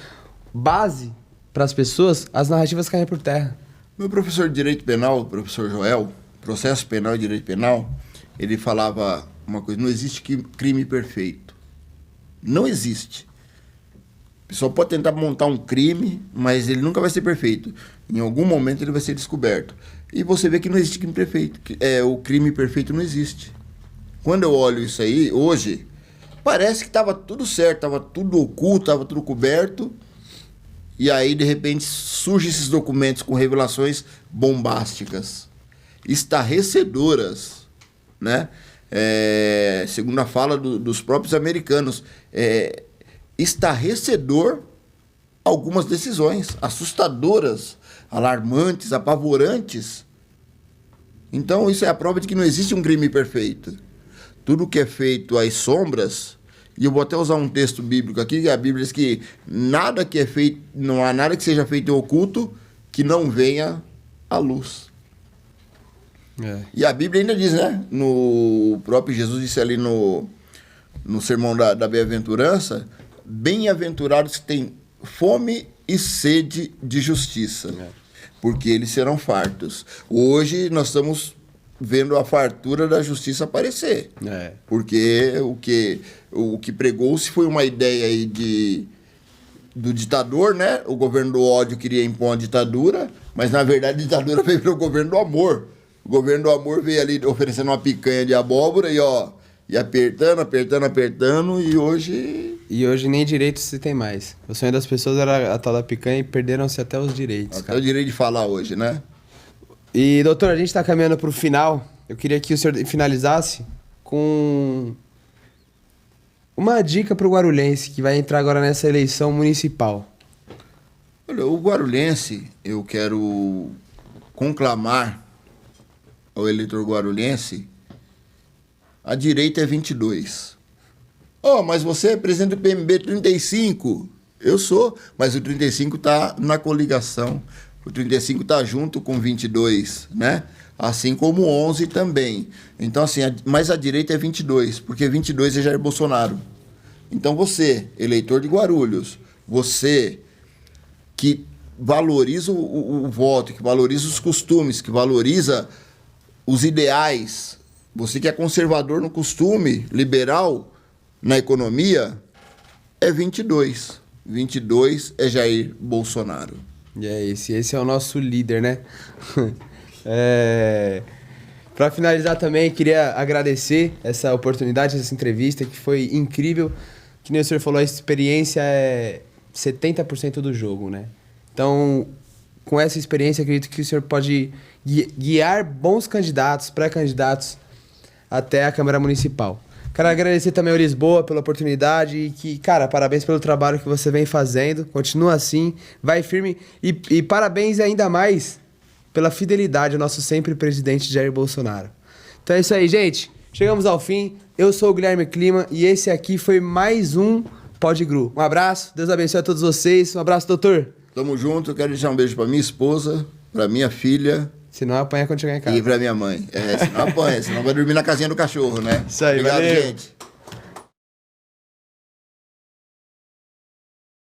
base para as pessoas, as narrativas caem por terra. Meu professor de Direito Penal, o professor Joel, Processo Penal e Direito Penal, ele falava uma coisa: não existe crime perfeito. Não existe. A pessoa pode tentar montar um crime, mas ele nunca vai ser perfeito. Em algum momento ele vai ser descoberto. E você vê que não existe crime perfeito. O crime perfeito não existe. Quando eu olho isso aí, hoje, parece que estava tudo certo, estava tudo oculto, estava tudo coberto. E aí, de repente, surgem esses documentos com revelações bombásticas, estarrecedoras, né? Segundo a fala dos próprios americanos, estarrecedor algumas decisões assustadoras, alarmantes, apavorantes. Então, isso é a prova de que não existe um crime perfeito. Tudo que é feito às sombras, e eu vou até usar um texto bíblico aqui, que a Bíblia diz que nada que é feito, não há nada que seja feito em oculto que não venha à luz. E a Bíblia ainda diz, né? No próprio Jesus disse ali no sermão da bem-aventurança: bem-aventurados que têm fome e sede de justiça, porque eles serão fartos. Hoje nós estamos vendo a fartura da justiça aparecer. Porque o que pregou-se foi uma ideia aí do ditador, né? O governo do ódio queria impor uma ditadura, mas na verdade a ditadura veio para o governo do amor. O governo do amor veio ali oferecendo uma picanha de abóbora e apertando, e hoje... E hoje nem direitos se tem mais. O sonho das pessoas era a tal da picanha e perderam-se até os direitos. Até o direito de falar hoje, né? E, doutor, a gente está caminhando para o final. Eu queria que o senhor finalizasse com uma dica para o guarulhense que vai entrar agora nessa eleição municipal. Olha, o guarulhense, eu quero conclamar ao eleitor guarulhense: a direita é 22. Mas você é presidente do PMB 35. Eu sou, mas o 35 está na coligação. O 35 está junto com 22, né? Assim como o 11 também. Então, assim, mas a direita é 22, porque 22 é Jair Bolsonaro. Então, você, eleitor de Guarulhos, você que valoriza o voto, que valoriza os costumes, que valoriza os ideais, você que é conservador no costume, liberal na economia, é 22. 22 é Jair Bolsonaro. E é esse é o nosso líder, né? Para finalizar também, queria agradecer essa oportunidade, essa entrevista, que foi incrível. Que nem o senhor falou, a experiência é 70% do jogo, né? Então, com essa experiência, acredito que o senhor pode guiar bons candidatos, pré-candidatos, até a Câmara Municipal. Quero agradecer também ao Lisboa pela oportunidade e que, cara, parabéns pelo trabalho que você vem fazendo. Continua assim, vai firme e parabéns ainda mais pela fidelidade ao nosso sempre presidente Jair Bolsonaro. Então é isso aí, gente. Chegamos ao fim. Eu sou o Guilherme Klima e esse aqui foi mais um PodGru. Um abraço, Deus abençoe a todos vocês. Um abraço, doutor. Tamo junto. Eu quero deixar um beijo pra minha esposa, pra minha filha. Se não, apanha quando chegar em casa. E pra minha mãe. Se não apanha, senão vai dormir na casinha do cachorro, né? Isso aí, obrigado, valeu. gente.